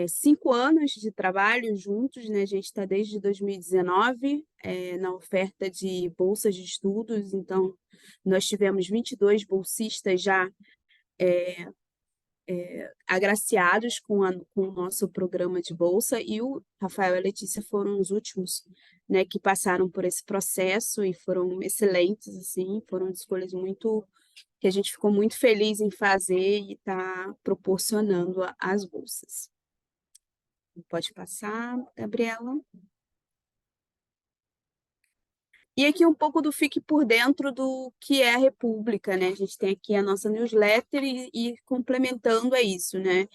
5 anos de trabalho juntos, né? A gente está desde 2019 na oferta de bolsas de estudos, então nós tivemos 22 bolsistas já agraciados com o nosso programa de bolsa, e o Rafael e a Letícia foram os últimos, né, que passaram por esse processo e foram excelentes, assim, foram escolhas que a gente ficou muito feliz em fazer e está proporcionando as bolsas. Pode passar, Gabriela. E aqui um pouco do Fique por Dentro do que é a República, né? A gente tem aqui a nossa newsletter e complementando a isso, né?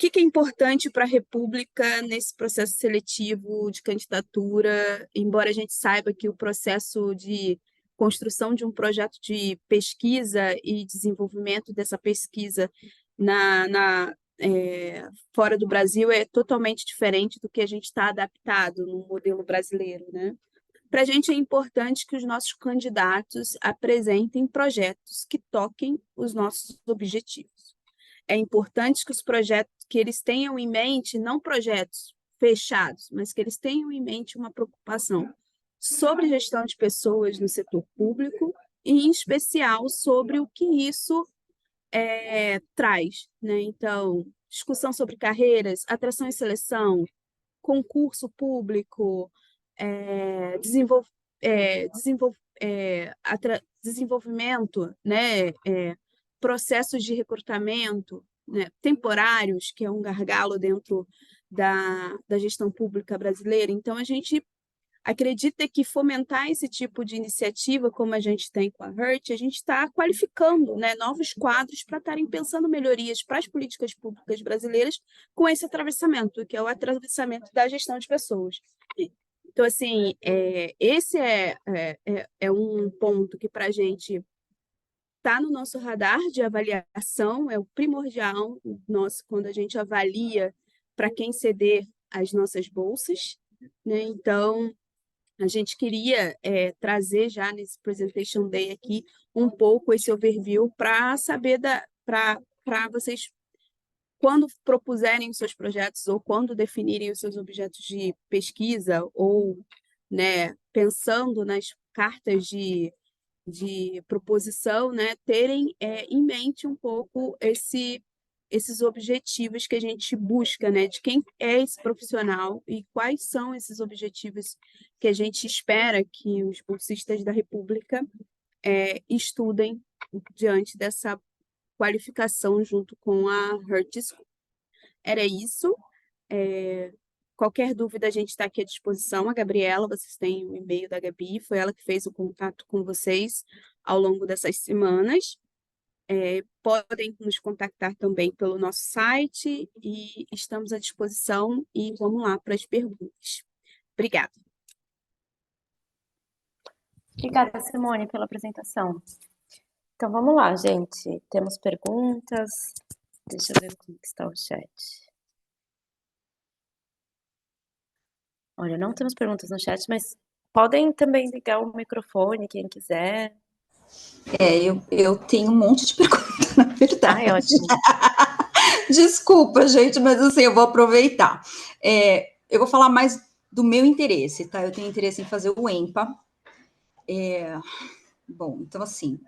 que é importante para a República nesse processo seletivo de candidatura, embora a gente saiba que o processo de construção de um projeto de pesquisa e desenvolvimento dessa pesquisa fora do Brasil é totalmente diferente do que a gente está adaptado no modelo brasileiro, né? Para a gente é importante que os nossos candidatos apresentem projetos que toquem os nossos objetivos. É importante que os projetos que eles tenham em mente, não projetos fechados, mas que eles tenham em mente uma preocupação sobre gestão de pessoas no setor público e, em especial, sobre o que isso traz, né? Então, discussão sobre carreiras, atração e seleção, concurso público, desenvolvimento, né? Processos de recrutamento, né? Temporários, que é um gargalo dentro da gestão pública brasileira. Então, a gente acredita que fomentar esse tipo de iniciativa, como a gente tem com a HERT, a gente está qualificando, né, novos quadros para estarem pensando melhorias para as políticas públicas brasileiras com esse atravessamento, que é o atravessamento da gestão de pessoas. Então, assim, esse é um ponto que para a gente está no nosso radar de avaliação, é o primordial nosso quando a gente avalia para quem ceder as nossas bolsas, né? Então, a gente queria trazer já nesse Presentation Day aqui um pouco esse overview para saber para vocês, quando propuserem os seus projetos ou quando definirem os seus objetos de pesquisa ou, né, pensando nas cartas de proposição, né, terem em mente um pouco esses objetivos que a gente busca, né, de quem é esse profissional e quais são esses objetivos que a gente espera que os bolsistas da República estudem diante dessa qualificação junto com a HERT School. Era isso. Qualquer dúvida, a gente está aqui à disposição. A Gabriela, vocês têm o e-mail da Gabi, foi ela que fez o contato com vocês ao longo dessas semanas. Podem nos contactar também pelo nosso site e estamos à disposição e vamos lá para as perguntas. Obrigada. Obrigada, Simone, pela apresentação. Então, vamos lá, gente. Temos perguntas. Deixa eu ver como está o chat. Olha, não temos perguntas no chat, mas podem também ligar o microfone, quem quiser. Eu tenho um monte de perguntas, na verdade. Ai, ótimo. Desculpa, gente, mas assim, eu vou aproveitar. Eu vou falar mais do meu interesse, tá? Eu tenho interesse em fazer o EMPA. Bom, então assim,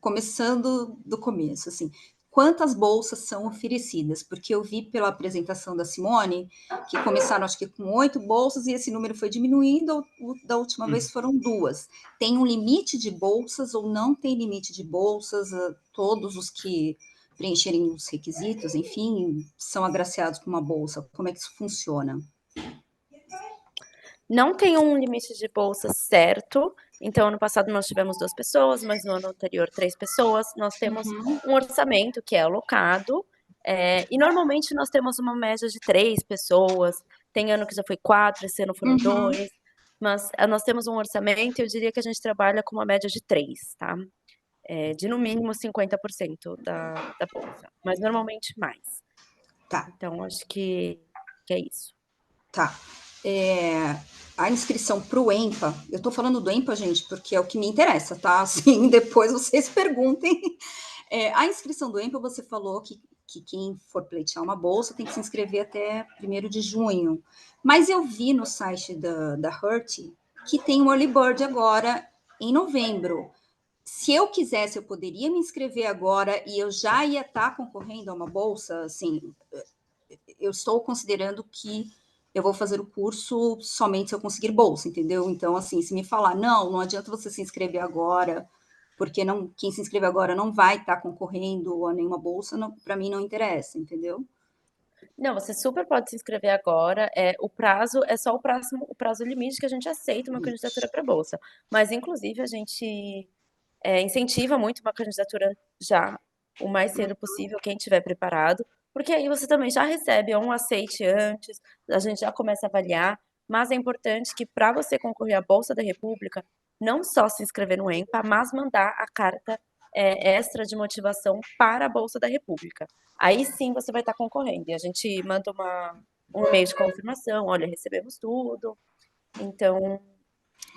começando do começo, assim, quantas bolsas são oferecidas? Porque eu vi pela apresentação da Simone que começaram, acho que com 8 bolsas e esse número foi diminuindo, da última vez foram 2. Tem um limite de bolsas ou não tem limite de bolsas? Todos os que preencherem os requisitos, enfim, são agraciados com uma bolsa. Como é que isso funciona? Não tem um limite de bolsa certo. Então, ano passado nós tivemos 2 pessoas, mas no ano anterior 3 pessoas. Nós temos um orçamento que é alocado, e normalmente nós temos uma média de 3 pessoas. Tem ano que já foi 4, esse ano foram 2. Mas nós temos um orçamento e eu diria que a gente trabalha com uma média de 3, tá? De no mínimo 50% da bolsa, mas normalmente mais. Tá. Então, acho que é isso. Tá. A inscrição para o EMPA, eu estou falando do EMPA, gente, porque é o que me interessa, tá? Assim, depois vocês perguntem. A inscrição do EMPA, você falou que quem for pleitear uma bolsa tem que se inscrever até 1º de junho. Mas eu vi no site da HERT que tem um early bird agora em novembro. Se eu quisesse, eu poderia me inscrever agora e eu já ia estar concorrendo a uma bolsa? Assim, eu estou considerando que eu vou fazer o curso somente se eu conseguir bolsa, entendeu? Então, assim, se me falar, não adianta você se inscrever agora, porque quem se inscreve agora não vai estar concorrendo a nenhuma bolsa, para mim não interessa, entendeu? Não, você super pode se inscrever agora. O prazo é só o prazo limite que a gente aceita uma candidatura para bolsa. Mas, inclusive, a gente incentiva muito uma candidatura já o mais cedo possível, quem estiver preparado, porque aí você também já recebe um aceite antes, a gente já começa a avaliar, mas é importante que para você concorrer à Bolsa da República, não só se inscrever no EMPA, mas mandar a carta extra de motivação para a Bolsa da República. Aí sim você vai estar concorrendo, e a gente manda um e-mail de confirmação, olha, recebemos tudo, então,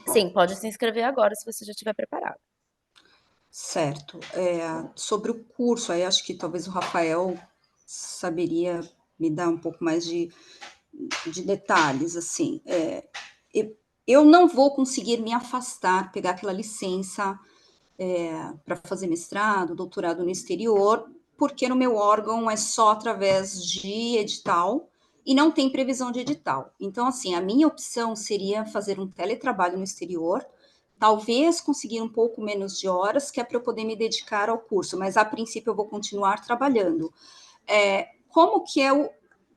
sim, pode se inscrever agora se você já estiver preparado. Certo. Sobre o curso, aí acho que talvez o Rafael saberia me dar um pouco mais de detalhes, assim. Eu não vou conseguir me afastar, pegar aquela licença para fazer mestrado, doutorado no exterior, porque no meu órgão é só através de edital e não tem previsão de edital. Então, assim, a minha opção seria fazer um teletrabalho no exterior, talvez conseguir um pouco menos de horas, que é para eu poder me dedicar ao curso, mas a princípio eu vou continuar trabalhando. Como que é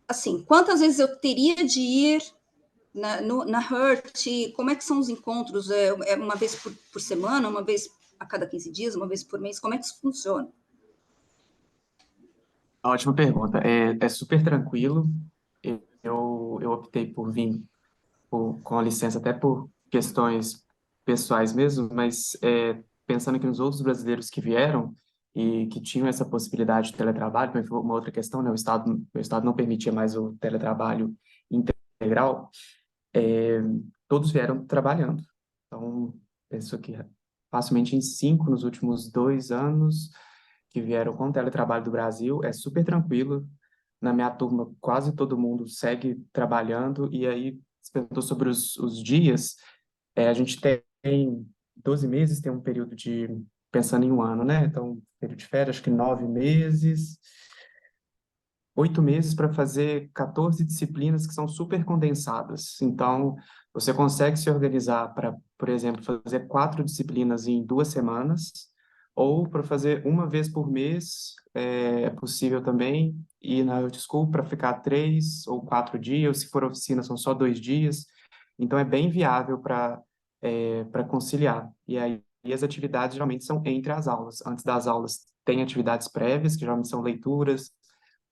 assim, quantas vezes eu teria de ir na HURT? Como é que são os encontros? É uma vez por semana, uma vez a cada 15 dias, uma vez por mês? Como é que isso funciona? Ótima pergunta. É super tranquilo. Eu optei por vir com a licença até por questões pessoais mesmo, mas pensando aqui nos outros brasileiros que vieram e que tinham essa possibilidade de teletrabalho, também foi uma outra questão, né? O estado não permitia mais o teletrabalho integral, todos vieram trabalhando. Então, penso que facilmente em 5 nos últimos 2 anos que vieram com o teletrabalho do Brasil, é super tranquilo. Na minha turma, quase todo mundo segue trabalhando, e aí, você perguntou sobre os dias, a gente tem 12 meses, tem um período pensando em um ano, né? Então, período de férias, acho que 9 meses, 8 meses para fazer 14 disciplinas que são super condensadas. Então, você consegue se organizar para, por exemplo, fazer 4 disciplinas em 2 semanas, ou para fazer uma vez por mês, é possível também, ir na Health School para ficar 3 ou 4 dias, se for oficina, são só 2 dias. Então, é bem viável para conciliar. E aí, as atividades geralmente são entre as aulas. Antes das aulas, tem atividades prévias, que geralmente são leituras,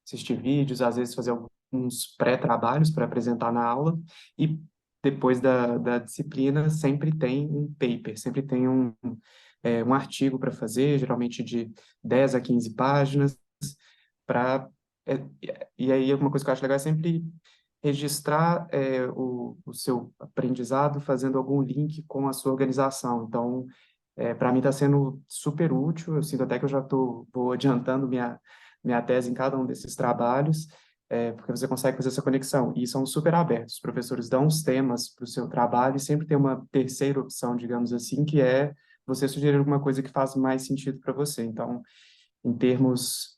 assistir vídeos, às vezes fazer alguns pré-trabalhos para apresentar na aula, e depois da disciplina sempre tem um paper, sempre tem um artigo para fazer, geralmente de 10 a 15 páginas, para... e aí, uma coisa que eu acho legal é sempre registrar o seu aprendizado fazendo algum link com a sua organização. Então, para mim está sendo super útil, eu sinto até que eu já vou adiantando minha tese em cada um desses trabalhos, porque você consegue fazer essa conexão. E são super abertos. Os professores dão os temas para o seu trabalho e sempre tem uma terceira opção, digamos assim, que é você sugerir alguma coisa que faz mais sentido para você. Então, em termos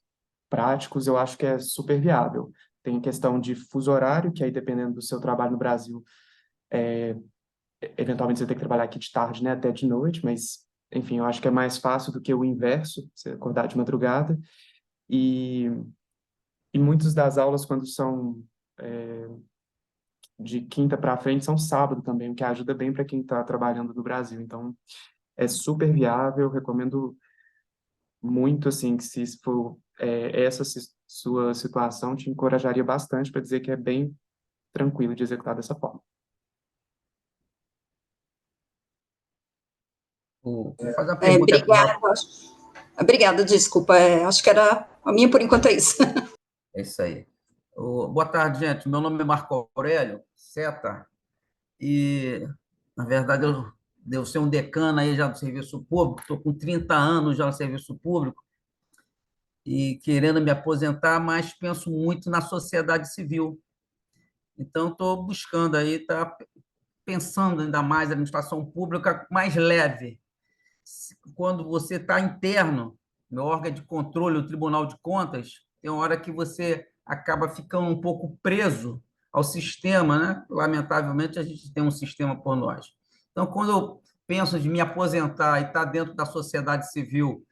práticos, eu acho que é super viável. Tem questão de fuso horário, que aí, dependendo do seu trabalho no Brasil, eventualmente você tem que trabalhar aqui de tarde, né, até de noite, mas, enfim, eu acho que é mais fácil do que o inverso, você acordar de madrugada. E muitas das aulas, quando são de quinta para frente, são sábado também, o que ajuda bem para quem está trabalhando no Brasil. Então, é super viável, recomendo muito, assim, que se for essa sua situação, te encorajaria bastante para dizer que é bem tranquilo de executar dessa forma. Vou fazer uma pergunta. Obrigada, desculpa. Acho que era a minha por enquanto, é isso. É isso aí. Boa tarde, gente. Meu nome é Marco Aurélio Seta, e, na verdade, eu devo ser um decano aí já do serviço público, estou com 30 anos já no serviço público e querendo me aposentar, mas penso muito na sociedade civil. Então, estou buscando aí, tá pensando ainda mais na administração pública mais leve. Quando você está interno, no órgão de controle, o Tribunal de Contas, tem uma hora que você acaba ficando um pouco preso ao sistema, né? Lamentavelmente, a gente tem um sistema por nós. Então, quando eu penso de me aposentar e estar dentro da sociedade civil,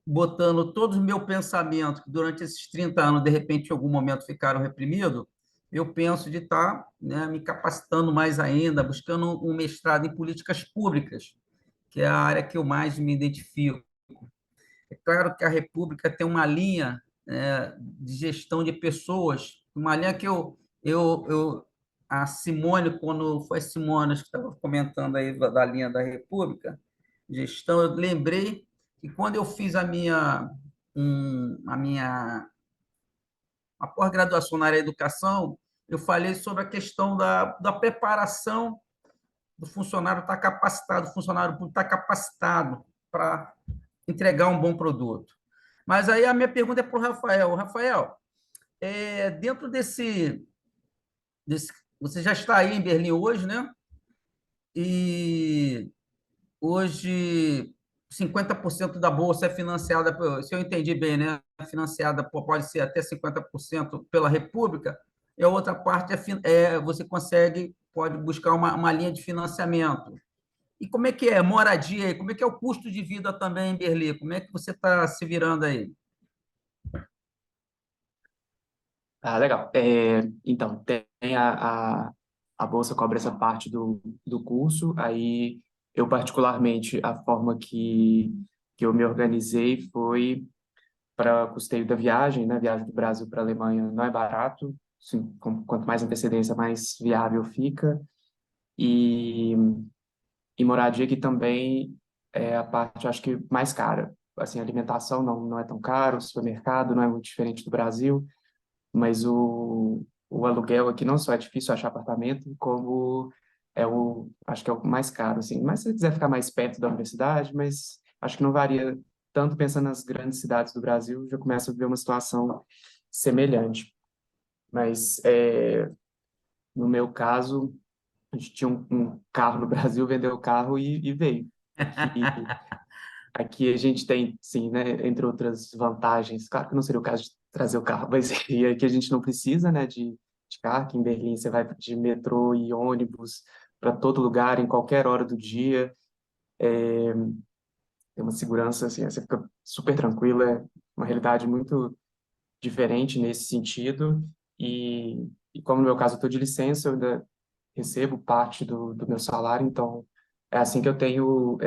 botando todo o meu pensamento, que durante esses 30 anos, de repente, em algum momento ficaram reprimidos, eu penso de estar, né, me capacitando mais ainda, buscando um mestrado em políticas públicas, que é a área que eu mais me identifico. É claro que a República tem uma linha de gestão de pessoas, uma linha que a Simone, quando foi a Simone que estava comentando aí da linha da República, gestão, eu lembrei que quando eu fiz a minha a pós-graduação na área da educação, eu falei sobre a questão da preparação do funcionário estar capacitado, o funcionário público estar capacitado para entregar um bom produto. Mas aí a minha pergunta é para o Rafael. Rafael, dentro desse. Você já está aí em Berlim hoje, né? E hoje 50% da bolsa é financiada, se eu entendi bem, né? Financiada pode ser até 50% pela República, e a outra parte você pode buscar uma linha de financiamento. E como é que é moradia? Como é que é o custo de vida também em Berlim? Como é que você está se virando aí? Ah, legal. Então, tem a bolsa cobre essa parte do curso, aí eu particularmente, a forma que eu me organizei foi para custeio da viagem, né? Viagem do Brasil para a Alemanha não é barato, assim, quanto mais antecedência, mais viável fica, e, e moradia que também é a parte, acho que, mais cara. Assim, alimentação não é tão caro, supermercado não é muito diferente do Brasil, mas o aluguel aqui não só é difícil achar apartamento, como acho que é o mais caro, assim. Mas se você quiser ficar mais perto da universidade, mas acho que não varia tanto pensando nas grandes cidades do Brasil, já começa a ver uma situação semelhante. Mas, no meu caso, a gente tinha um carro no Brasil, vendeu o carro e veio. Aqui a gente tem, sim, né, entre outras vantagens, claro que não seria o caso de trazer o carro, mas aqui a gente não precisa, né, de carro, aqui em Berlim você vai de metrô e ônibus para todo lugar, em qualquer hora do dia, tem uma segurança, assim, você fica super tranquilo, é uma realidade muito diferente nesse sentido, e como no meu caso eu estou de licença, eu ainda recebo parte do meu salário, então é assim que eu tenho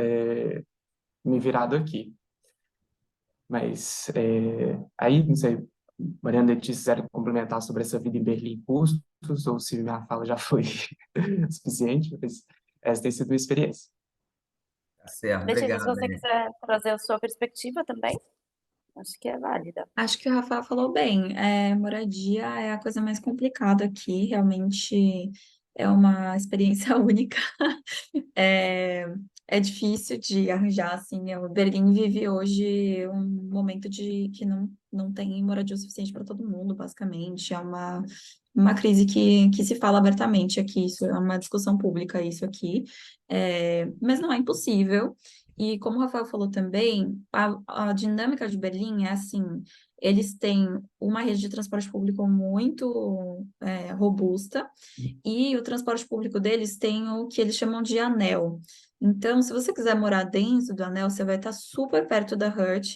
me virado aqui. Mas aí, não sei, Mariana, Letícia, se quiser complementar sobre essa vida em Berlim e custos, ou se minha fala já foi suficiente, mas essa tem sido uma experiência. Tá certo, Letícia, se obrigado você aí. quiser trazer a sua perspectiva também, acho que é válida. Acho que o Rafael falou bem. Moradia é a coisa mais complicada aqui. Realmente é uma experiência única. É, é difícil de arranjar, assim. O Berlim vive hoje um momento de que não tem moradia o suficiente para todo mundo, basicamente. É uma crise que se fala abertamente aqui. Isso é uma discussão pública, isso aqui. Mas não é impossível. E como o Rafael falou também, a dinâmica de Berlim é assim. Eles têm uma rede de transporte público muito robusta, e o transporte público deles tem o que eles chamam de anel. Então, se você quiser morar dentro do anel, você vai estar super perto da Hertz,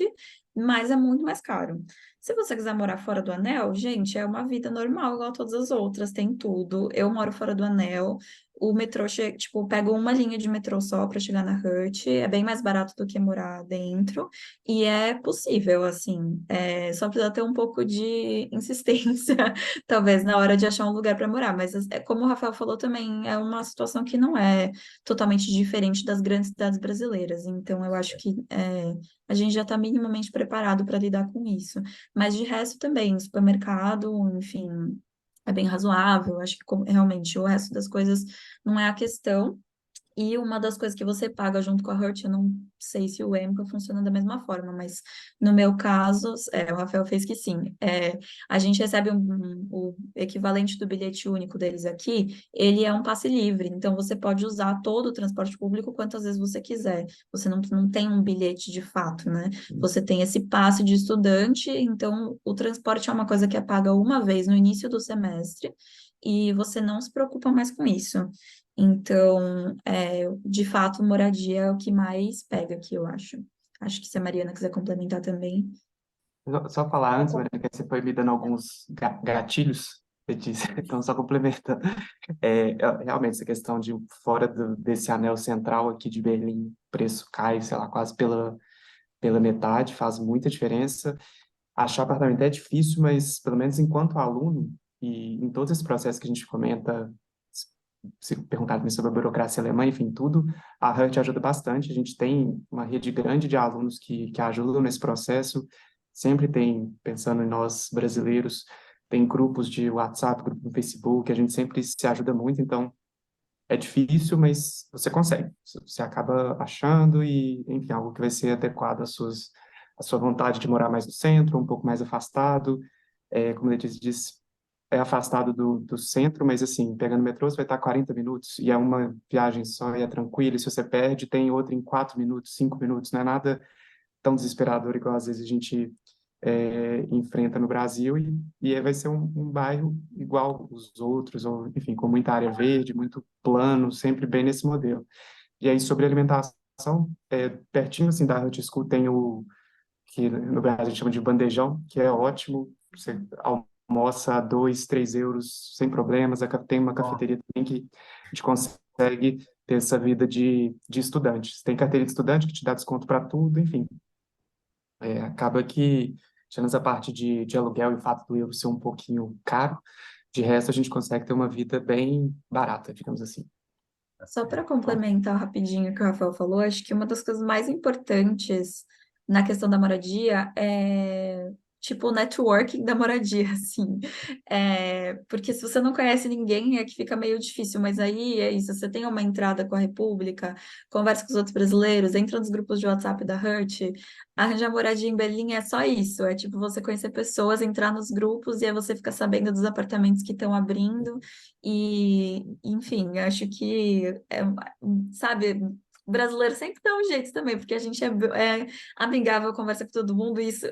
mas é muito mais caro. Se você quiser morar fora do anel, gente, é uma vida normal, igual todas as outras, tem tudo. Eu moro fora do anel, o metrô chega, tipo, pego uma linha de metrô só para chegar na Hertz, é bem mais barato do que morar dentro, e é possível, assim, só precisa ter um pouco de insistência talvez na hora de achar um lugar para morar, mas como o Rafael falou também, é uma situação que não é totalmente diferente das grandes cidades brasileiras, então eu acho que a gente já está minimamente preparado para lidar com isso. Mas de resto também, supermercado, enfim, é bem razoável, acho que realmente o resto das coisas não é a questão. E uma das coisas que você paga junto com a Hertz, eu não sei se o EMPA funciona da mesma forma, mas no meu caso, o Rafael fez que sim. A gente recebe o equivalente do bilhete único deles aqui, ele é um passe livre, então você pode usar todo o transporte público quantas vezes você quiser. Você não tem um bilhete de fato, né? Você tem esse passe de estudante, então o transporte é uma coisa que é paga uma vez no início do semestre, e você não se preocupa mais com isso. Então, de fato, moradia é o que mais pega aqui, eu acho. Acho que se a Mariana quiser complementar também. Só falar antes, Mariana, que você foi me dando alguns gatilhos, Letícia, então só complementando. Realmente, essa questão de fora desse anel central aqui de Berlim, o preço cai, sei lá, quase pela metade, faz muita diferença. achar apartamento é difícil, mas pelo menos enquanto aluno, e em todos esses processos que a gente comenta, se perguntar também sobre a burocracia alemã, enfim, tudo, a Hurt ajuda bastante. A gente tem uma rede grande de alunos que ajudam nesse processo, sempre tem, pensando em nós brasileiros, tem grupos de WhatsApp, grupo no Facebook, a gente sempre se ajuda muito, então é difícil, mas você consegue. Você acaba achando e, enfim, algo que vai ser adequado à sua vontade de morar mais no centro, um pouco mais afastado. Como a Letícia disse, é afastado do centro, mas assim, pegando o metrô você vai estar 40 minutos e é uma viagem só e é tranquilo. E se você perde, tem outra em 4 minutos, 5 minutos. Não é nada tão desesperador igual às vezes a gente enfrenta no Brasil e vai ser um bairro igual os outros, ou enfim, com muita área verde, muito plano, sempre bem nesse modelo. E aí, sobre alimentação, pertinho assim da Hut School tem o que no Brasil a gente chama de bandejão, que é ótimo, você almoça a 2, 3 euros sem problemas, tem uma Ó, cafeteria também que a gente consegue ter essa vida de estudante. Você tem carteira de estudante que te dá desconto para tudo, enfim, acaba que, tirando essa parte de aluguel e o fato do euro ser um pouquinho caro, de resto a gente consegue ter uma vida bem barata, digamos assim. Só para Bom, complementar rapidinho o que o Rafael falou, acho que uma das coisas mais importantes na questão da moradia é tipo o networking da moradia, assim. Porque se você não conhece ninguém, é que fica meio difícil, mas aí é isso, você tem uma entrada com a República, conversa com os outros brasileiros, entra nos grupos de WhatsApp da Hurt, arranjar moradia em Berlim é só isso, é tipo você conhecer pessoas, entrar nos grupos e aí você fica sabendo dos apartamentos que estão abrindo. E, enfim, acho que, sabe, brasileiro sempre dá um jeito também, porque a gente é amigável, conversa com todo mundo, e isso,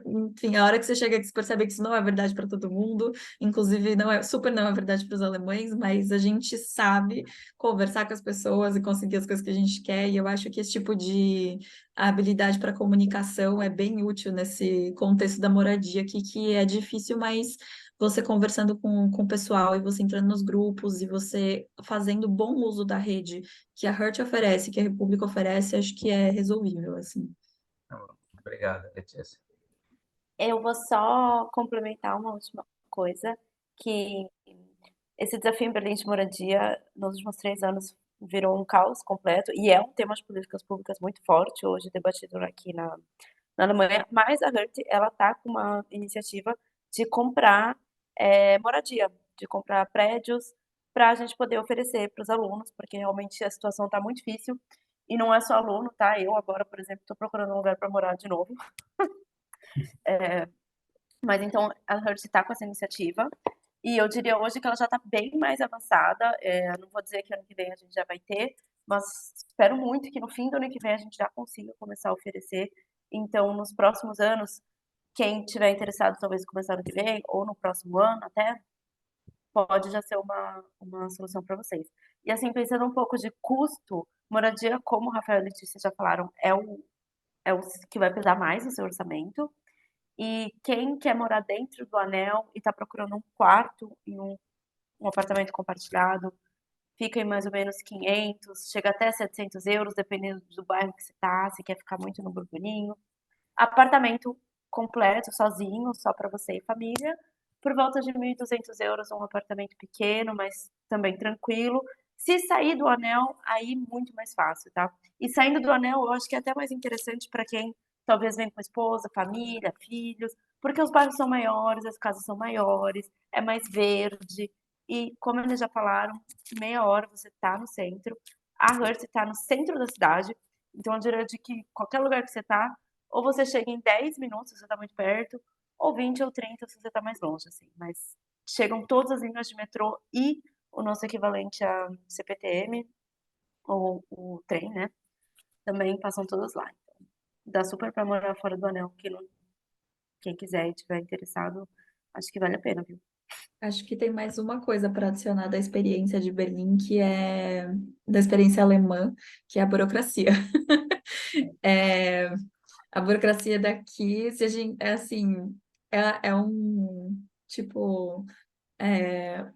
enfim, a hora que você chega aqui, você percebe que isso não é verdade para todo mundo, inclusive super não é verdade para os alemães, mas a gente sabe conversar com as pessoas e conseguir as coisas que a gente quer, e eu acho que esse tipo de habilidade para comunicação é bem útil nesse contexto da moradia aqui, que é difícil, mas você conversando com o pessoal e você entrando nos grupos e você fazendo bom uso da rede que a Hurt oferece, que a República oferece, acho que é resolvível, assim. obrigado, Letícia. Eu vou só complementar uma última coisa, que esse desafio em Berlim de moradia, nos últimos 3 anos, virou um caos completo, e é um tema de políticas públicas muito forte hoje, debatido aqui na Alemanha, mas a Hurt, ela tá com uma iniciativa de comprar, moradia, de comprar prédios para a gente poder oferecer para os alunos, porque realmente a situação está muito difícil, e não é só aluno, tá, eu agora, por exemplo, estou procurando um lugar para morar de novo. Mas então a Hurt está com essa iniciativa, e eu diria hoje que ela já está bem mais avançada, não vou dizer que ano que vem a gente já vai ter, mas espero muito que no fim do ano que vem a gente já consiga começar a oferecer. Então, nos próximos anos, quem tiver interessado talvez começar ano que vem, ou no próximo ano até, pode já ser uma solução para vocês. E assim, pensando um pouco de custo, moradia, como o Rafael e a Letícia já falaram, é o que vai pesar mais no seu orçamento. E quem quer morar dentro do anel e está procurando um quarto em um apartamento compartilhado, fica em mais ou menos 500, chega até 700 euros, dependendo do bairro que você está, se quer ficar muito no burburinho. Apartamento completo, sozinho, só para você e família, por volta de 1.200 euros, um apartamento pequeno, mas também tranquilo. Se sair do anel, aí muito mais fácil, tá? E saindo do anel, eu acho que é até mais interessante para quem talvez vem com esposa, família, filhos, porque os bairros são maiores, as casas são maiores, é mais verde. E como eles já falaram, meia hora você tá no centro. A Hearst está no centro da cidade, então eu diria de que qualquer lugar que você tá, ou você chega em 10 minutos, se você está muito perto, ou 20 ou 30 se você está mais longe, assim. Mas chegam todas as linhas de metrô e o nosso equivalente a CPTM, ou o trem, né? Também passam todas lá. Então, dá super para morar fora do anel, quem quiser e tiver interessado, acho que vale a pena, viu? Acho que tem mais uma coisa para adicionar da experiência de Berlim, que é da experiência alemã, que é a burocracia. É, a burocracia daqui, se a gente, é assim, é um tipo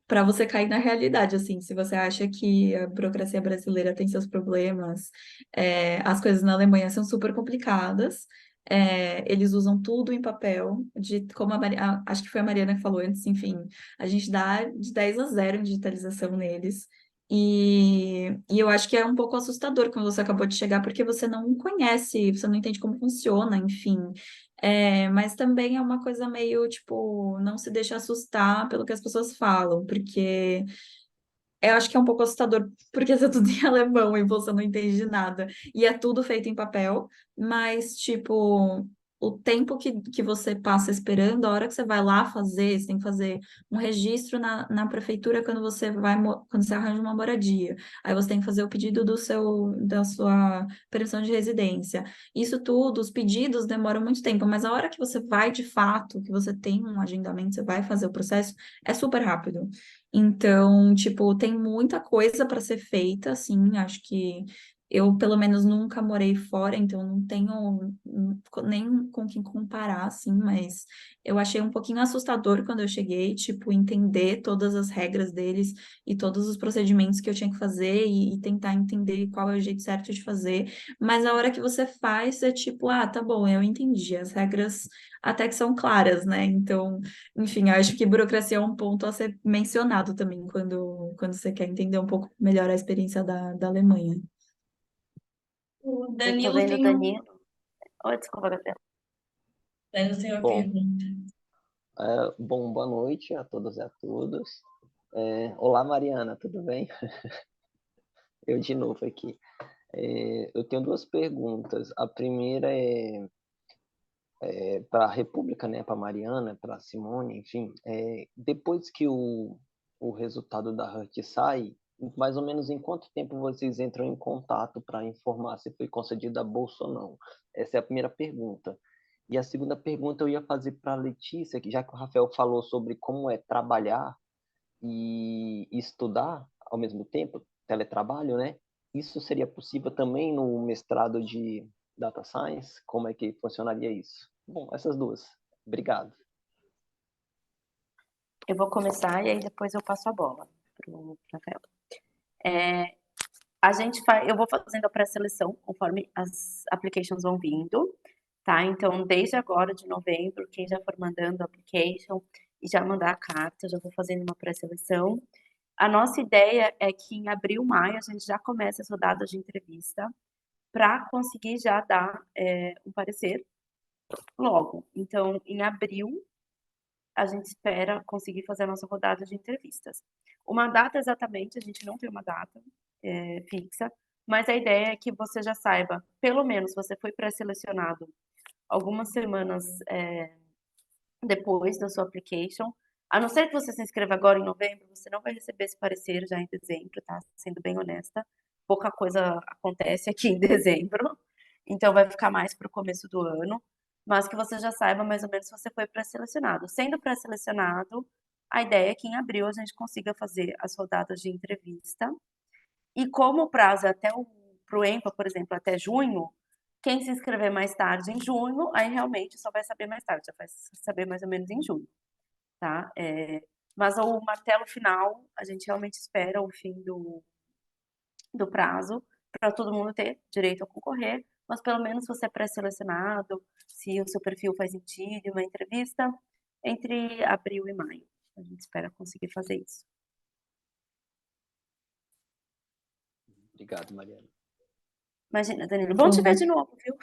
para você cair na realidade, assim, se você acha que a burocracia brasileira tem seus problemas, as coisas na Alemanha são super complicadas, Eles usam tudo em papel, como acho que foi a Mariana que falou antes, enfim, a gente dá de 10 a 0 em digitalização neles. E eu acho que é um pouco assustador quando você acabou de chegar, porque você não conhece, você não entende como funciona, enfim. Mas também é uma coisa meio, tipo, não se deixa assustar pelo que as pessoas falam, porque eu acho que é um pouco assustador, porque é tudo em alemão e você não entende nada. E é tudo feito em papel, mas, tipo, o tempo que você passa esperando, a hora que você vai lá fazer, você tem que fazer um registro na prefeitura quando você quando você arranja uma moradia. Aí você tem que fazer o pedido da sua permissão de residência. Isso tudo, os pedidos demoram muito tempo, mas a hora que você vai de fato, que você tem um agendamento, você vai fazer o processo, é super rápido. Então, tipo, tem muita coisa para ser feita, assim, acho que eu, pelo menos, nunca morei fora, então não tenho nem com quem comparar, assim, mas eu achei um pouquinho assustador quando eu cheguei, tipo, entender todas as regras deles e todos os procedimentos que eu tinha que fazer e tentar entender qual é o jeito certo de fazer, mas a hora que você faz, é tipo, ah, tá bom, eu entendi, as regras até que são claras, né, então... Enfim, acho que burocracia é um ponto a ser mencionado também quando você quer entender um pouco melhor a experiência da Alemanha. O Eu tô Danilo vendo o tem, Danilo. Oi, desculpa, Gabriela. Danilo tem uma Bom, pergunta. boa noite a todas e a todos. Olá, Mariana, tudo bem? Eu de novo aqui. Eu tenho duas perguntas. A primeira é para a República, né, para a Mariana, para a Simone, enfim. Depois que o resultado da HUT sai, mais ou menos em quanto tempo vocês entram em contato para informar se foi concedida a bolsa ou não? Essa é a primeira pergunta. E a segunda pergunta eu ia fazer para a Letícia, que já que o Rafael falou sobre como é trabalhar e estudar ao mesmo tempo, teletrabalho, né? Isso seria possível também no mestrado de Data Science? Como é que funcionaria isso? Bom, essas duas. Obrigado. Eu vou começar e aí depois eu passo a bola pro Rafael. Eu vou fazendo a pré-seleção conforme as applications vão vindo, tá? Então, desde agora de novembro, quem já for mandando a application e já mandar a carta, eu já vou fazendo uma pré-seleção. A nossa ideia é que em abril, maio, a gente já comece as rodadas de entrevista para conseguir já dar um parecer logo. Então, em abril, a gente espera conseguir fazer a nossa rodada de entrevistas. Uma data exatamente, a gente não tem uma data fixa, mas a ideia é que você já saiba, pelo menos você foi pré-selecionado algumas semanas depois da sua application. A não ser que você se inscreva agora em novembro, você não vai receber esse parecer já em dezembro, tá? Sendo bem honesta. Pouca coisa acontece aqui em dezembro, então vai ficar mais para o começo do ano. Mas que você já saiba mais ou menos se você foi pré-selecionado. Sendo pré-selecionado, a ideia é que em abril a gente consiga fazer as rodadas de entrevista. E como o prazo é até para o EMPA, por exemplo, até junho, quem se inscrever mais tarde em junho, aí realmente só vai saber mais tarde, já vai saber mais ou menos em junho, tá? Mas o martelo final, a gente realmente espera o fim do prazo para todo mundo ter direito a concorrer, mas pelo menos você é pré-selecionado, se o seu perfil faz sentido, uma entrevista entre abril e maio. A gente espera conseguir fazer isso. Obrigado, Mariana. Imagina, Danilo, bom te ver de novo, viu?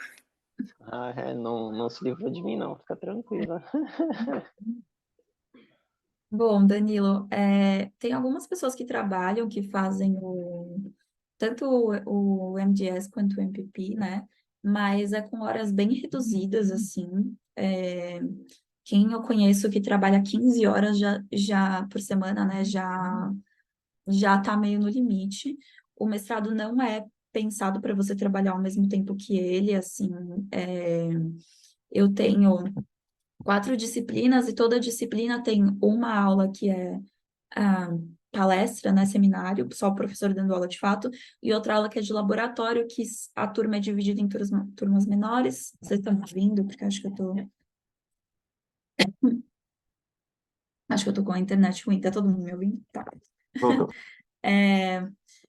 Não se livra de mim, não. Fica tranquila. Bom, Danilo, tem algumas pessoas que trabalham, que fazem tanto o MDS quanto o MPP, né? Mas é com horas bem reduzidas, assim. Quem eu conheço que trabalha 15 horas já por semana, né? Já tá meio no limite. O mestrado não é pensado para você trabalhar ao mesmo tempo que ele, assim. Eu tenho 4 disciplinas e toda disciplina tem uma aula que é palestra, né, seminário, só o professor dando aula de fato, e outra aula que é de laboratório, que a turma é dividida em turmas menores. Vocês estão me ouvindo? Porque acho que eu tô com a internet ruim. Tá todo mundo me ouvindo? Tá. Voltou.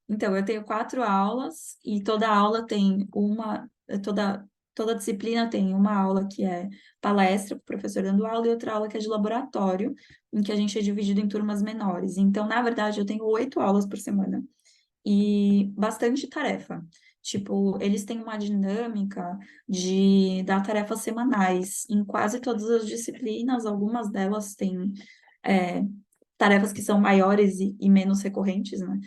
Então, eu tenho 4 aulas e toda aula tem toda disciplina tem uma aula que é palestra, com o professor dando aula, e outra aula que é de laboratório, em que a gente é dividido em turmas menores. Então, na verdade, eu tenho 8 aulas por semana e bastante tarefa. Tipo, eles têm uma dinâmica de dar tarefas semanais em quase todas as disciplinas, algumas delas têm é, tarefas que são maiores e menos recorrentes, né?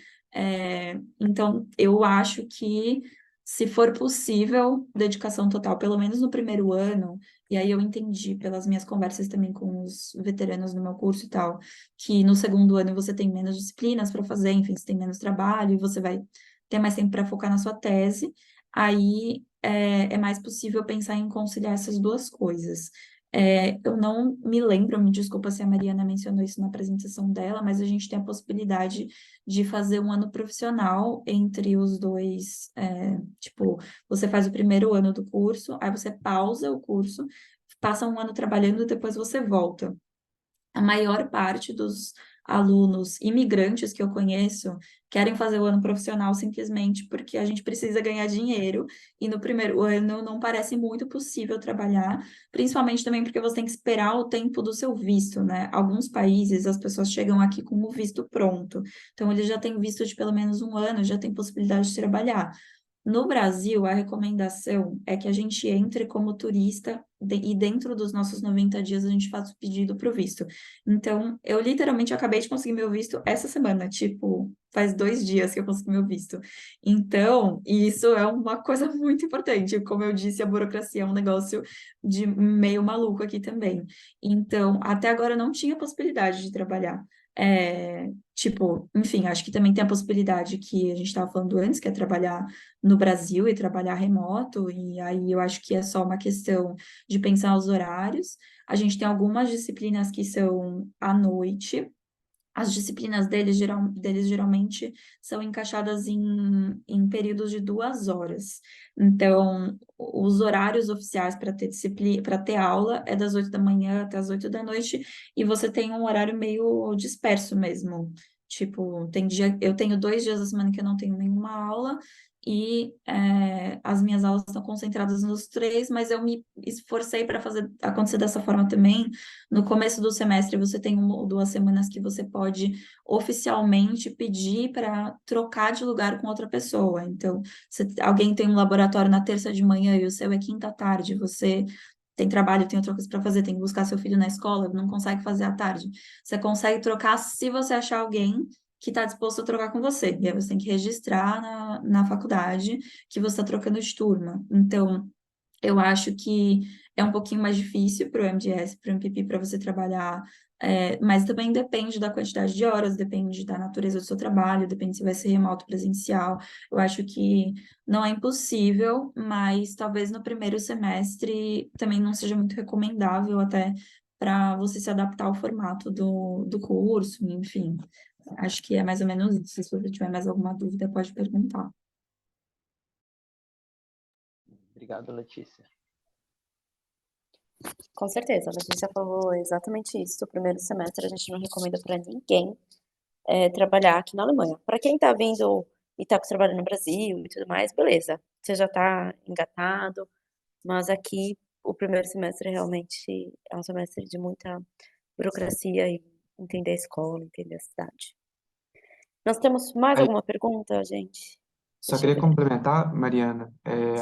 Então, eu acho que, se for possível, dedicação total, pelo menos no primeiro ano, e aí eu entendi pelas minhas conversas também com os veteranos do meu curso e tal, que no segundo ano você tem menos disciplinas para fazer, enfim, você tem menos trabalho, e você vai ter mais tempo para focar na sua tese, aí é mais possível pensar em conciliar essas duas coisas. Eu não me lembro, me desculpa se a Mariana mencionou isso na apresentação dela, mas a gente tem a possibilidade de fazer um ano profissional entre os dois. Tipo, você faz o primeiro ano do curso, aí você pausa o curso, passa um ano trabalhando e depois você volta. A maior parte dos alunos imigrantes que eu conheço querem fazer o ano profissional simplesmente porque a gente precisa ganhar dinheiro e no primeiro ano não parece muito possível trabalhar, principalmente também porque você tem que esperar o tempo do seu visto, né? Alguns países as pessoas chegam aqui com o visto pronto, então eles já têm visto de pelo menos um ano, já tem possibilidade de trabalhar. No Brasil, a recomendação é que a gente entre como turista e dentro dos nossos 90 dias a gente faça o pedido para o visto. Então, eu literalmente acabei de conseguir meu visto essa semana, tipo, faz 2 dias que eu consegui meu visto. Então, isso é uma coisa muito importante. Como eu disse, a burocracia é um negócio de meio maluco aqui também. Então, até agora eu não tinha possibilidade de trabalhar. Tipo, enfim, acho que também tem a possibilidade que a gente estava falando antes, que é trabalhar no Brasil e trabalhar remoto, e aí eu acho que é só uma questão de pensar os horários. A gente tem algumas disciplinas que são à noite. As disciplinas deles geralmente são encaixadas em períodos de 2 horas. Então, os horários oficiais para ter disciplina, para ter aula é das 8 da manhã até as 8 da noite, e você tem um horário meio disperso mesmo. Tipo, eu tenho 2 dias da semana que eu não tenho nenhuma aula, e as minhas aulas estão concentradas nos 3, mas eu me esforcei para fazer acontecer dessa forma também. No começo do semestre, você tem 1 ou 2 semanas que você pode oficialmente pedir para trocar de lugar com outra pessoa. Então, se alguém tem um laboratório na terça de manhã e o seu é quinta à tarde, você tem trabalho, tem outra coisa para fazer, tem que buscar seu filho na escola, não consegue fazer à tarde. Você consegue trocar se você achar alguém que está disposto a trocar com você. E aí você tem que registrar na faculdade que você está trocando de turma. Então, eu acho que é um pouquinho mais difícil para o MDS, para o MPP, para você trabalhar, mas também depende da quantidade de horas, depende da natureza do seu trabalho, depende se vai ser remoto, presencial. Eu acho que não é impossível, mas talvez no primeiro semestre também não seja muito recomendável, até para você se adaptar ao formato do curso, enfim. Acho que é mais ou menos isso. Se você tiver mais alguma dúvida, pode perguntar. Obrigado, Letícia. Com certeza, a Letícia falou exatamente isso. O primeiro semestre a gente não recomenda para ninguém trabalhar aqui na Alemanha. Para quem está vindo e está trabalhando no Brasil e tudo mais, beleza, você já está engatado, mas aqui o primeiro semestre realmente é um semestre de muita burocracia e entender a escola, entender a cidade. Nós temos mais Aí, alguma pergunta, gente? só Deixa eu queria ver. complementar, Mariana,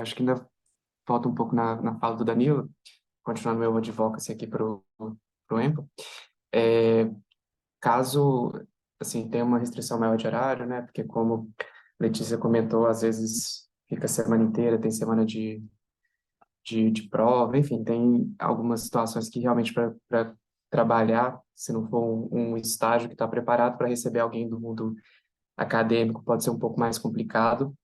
acho que ainda falta um pouco na fala do Danilo, continuando meu advocacy aqui para o EMPO. Caso, assim, tenha uma restrição maior de horário, né, porque como Letícia comentou, às vezes fica a semana inteira, tem semana de prova, enfim, tem algumas situações que realmente para trabalhar, se não for um estágio que está preparado para receber alguém do mundo acadêmico, pode ser um pouco mais complicado.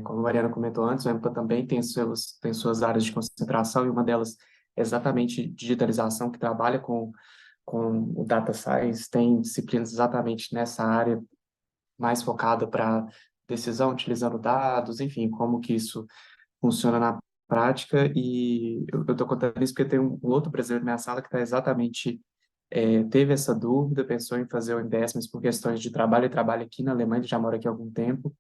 Como a Mariana comentou antes, o EMPA também tem suas áreas de concentração, e uma delas é exatamente digitalização, que trabalha com o data science, tem disciplinas exatamente nessa área, mais focada para decisão, utilizando dados, enfim, como que isso funciona na prática. E eu estou contando isso porque tem um outro brasileiro na minha sala que está exatamente, teve essa dúvida, pensou em fazer o MDS, mas por questões de trabalho, ele trabalha aqui na Alemanha, ele já mora aqui há algum tempo,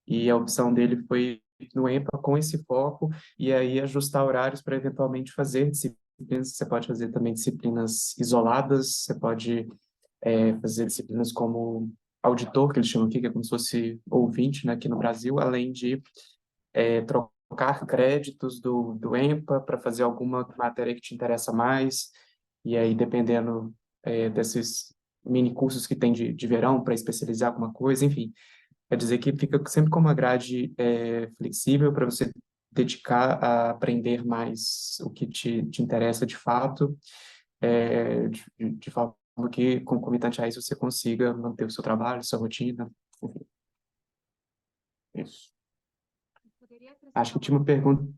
e a opção dele foi no EMPA com esse foco, e aí ajustar horários para eventualmente fazer disciplinas. Você pode fazer também disciplinas isoladas, você pode fazer disciplinas como auditor, que eles chamam aqui, que é como se fosse ouvinte, né, aqui no Brasil, além de trocar créditos do EMPA para fazer alguma matéria que te interessa mais, e aí dependendo desses mini cursos que tem de verão para especializar alguma coisa, enfim. Quer dizer que fica sempre com uma grade flexível para você dedicar a aprender mais o que te interessa de fato, de forma que, concomitante a isso, você consiga manter o seu trabalho, sua rotina, enfim. Isso. Poderia Acho acrescentar que uma tinha uma pergunta.